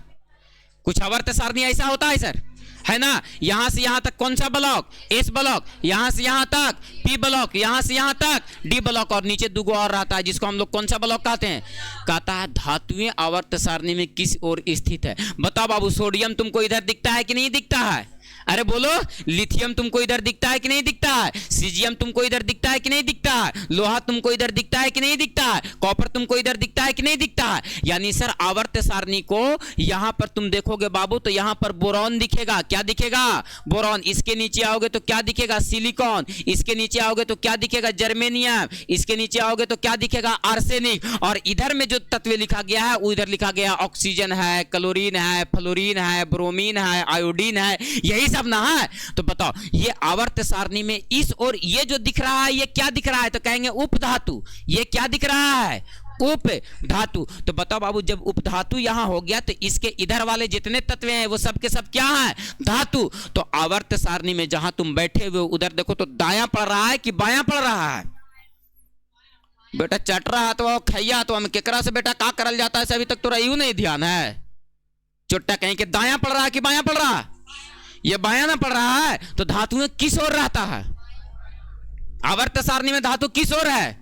कुछ आवर्त सारणी ऐसा होता है सर, है ना? यहां से यहां तक कौन सा ब्लॉक? एस ब्लॉक, यहां से यहां तक पी ब्लॉक, यहां से यहां तक डी ब्लॉक, और नीचे दुगो और रहता है जिसको हम लोग कौन सा ब्लॉक कहते हैं? कहता है धातुएं आवर्त सारणी में किस ओर स्थित है। बताओ बाबू, सोडियम तुमको इधर दिखता है कि नहीं दिखता है? अरे बोलो, लिथियम तुमको इधर दिखता है कि नहीं दिखता है? सीजियम तुमको इधर दिखता है कि नहीं दिखता है? लोहा तुमको इधर दिखता है कि नहीं दिखता है? कॉपर तुमको इधर दिखता है कि नहीं दिखता है? यानी सर आवर्त सारणी को यहां पर तुम देखोगे बाबू तो यहां पर बोरॉन दिखेगा। क्या दिखेगा? बोरॉन। इसके नीचे आओगे तो क्या दिखेगा? सिलिकॉन। इसके नीचे आओगे तो क्या दिखेगा? जर्मेनियम। इसके नीचे आओगे तो क्या दिखेगा? आर्सेनिक। और इधर में जो तत्व लिखा गया है उधर लिखा गया ऑक्सीजन है, क्लोरीन है, फ्लोरीन है, ब्रोमीन है, आयोडीन है, यही सब ना है। तो बताओ ये आवर्त सारणी में इस और ये जो दिख रहा है ये क्या दिख रहा है? तो कहेंगे उपधातु। ये क्या दिख रहा है? उप धातु। तो बताओ बाबू, जब उपधातु यहां हो गया तो इसके इधर वाले जितने तत्व हैं वो सब के सब क्या है? धातु। तो आवर्त सारणी में जहां तुम बैठे हुए उधर देखो तो दायां पड़ रहा है कि बायां पड़ रहा है? बेटा चट रहा तो खैया तो हम केकरा से बेटा का करल जाता है अभी तक तो रही नहीं ध्यान है। चोट्टा कहीं के दायां पड़ रहा है कि बायां पड़ रहा है? ये बायां ना पड़ रहा है। तो धातु में किस ओर रहता है? आवर्त सारणी में धातु किस ओर है?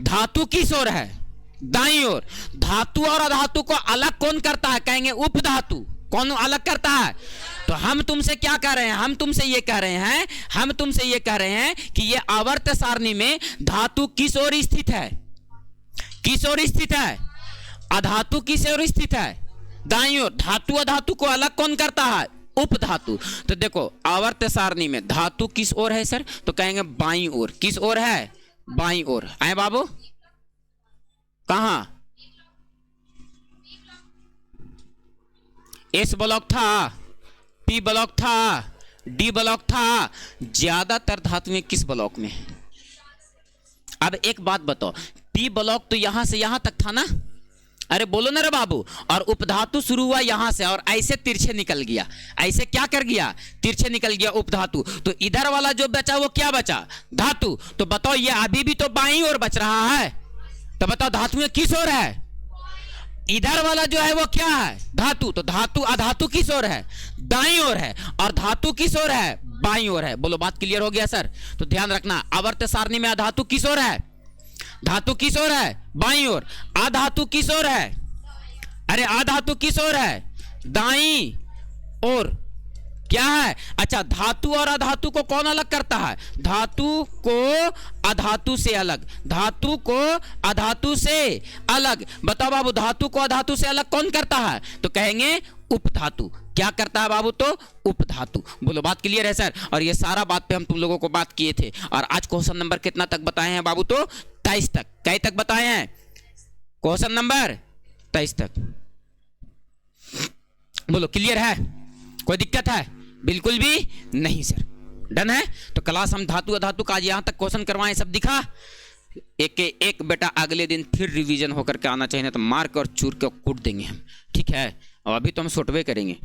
धातु किस ओर है? दाईं ओर। धातु और अधातु को अलग कौन करता है? कहेंगे उपधातु। कौन अलग करता है? तो हम तुमसे क्या कह रहे हैं? हम तुमसे ये कह रहे हैं कि ये आवर्त सारणी में धातु किस ओर स्थित है? किस ओर स्थित है? अधातु किस ओर स्थित है? दाईं ओर। धातु अधातु को अलग कौन करता है? उपधातु। तो देखो आवर्त सारणी में धातु किस ओर है सर? तो कहेंगे बाईं ओर। किस ओर है? बाईं ओर। आए बाबू, कहां? एस ब्लॉक था, पी ब्लॉक था, डी ब्लॉक था, ज्यादातर धातुएं किस ब्लॉक में? अब एक बात बताओ, पी ब्लॉक तो यहां से यहां तक था ना, अरे बोलो ना रे बाबू, और उपधातु शुरू हुआ यहां से और ऐसे तिरछे निकल गया, ऐसे क्या कर गया, तिरछे निकल गया उपधातु, तो इधर वाला जो बचा वो क्या बचा, धातु। तो बताओ ये अभी भी तो बाईं ओर बच रहा है, तो बताओ धातुएं किस ओर है, इधर वाला जो है वो क्या है, धातु। तो धातु अधातु किस ओर है, दाईं ओर है, और धातु किस ओर है, बाईं ओर है। बोलो बात क्लियर हो गया सर? तो ध्यान रखना, आवर्त सारणी में अधातु किस ओर है, धातु किस ओर है, बाईं ओर। अधातु किस ओर है, अरे अधातु किस ओर है, दाईं ओर। क्या है, अच्छा धातु और अधातु को कौन अलग करता है, धातु को अधातु से अलग, धातु को अधातु से अलग। बताओ बाबू, धातु को अधातु से अलग कौन करता है, तो कहेंगे उपधातु। क्या करता है बाबू, तो उपधातु। बोलो बात क्लियर है सर? और ये सारा बात पे हम तुम लोगों को बात किए थे, और आज क्वेश्चन नंबर कितना तक बताए हैं बाबू, तो 23 तक। कई तक बताए हैं, क्वेश्चन नंबर 23 तक। बोलो क्लियर है, कोई दिक्कत है? बिल्कुल भी नहीं सर, डन है। तो क्लास हम धातु अधातु का आज यहां तक क्वेश्चन करवाएं, सब दिखा। एक बेटा अगले दिन फिर रिवीजन होकर के आना चाहिए, तो मार कर चूर के कूट देंगे हम, ठीक है? और अभी तो हम सोटवे करेंगे।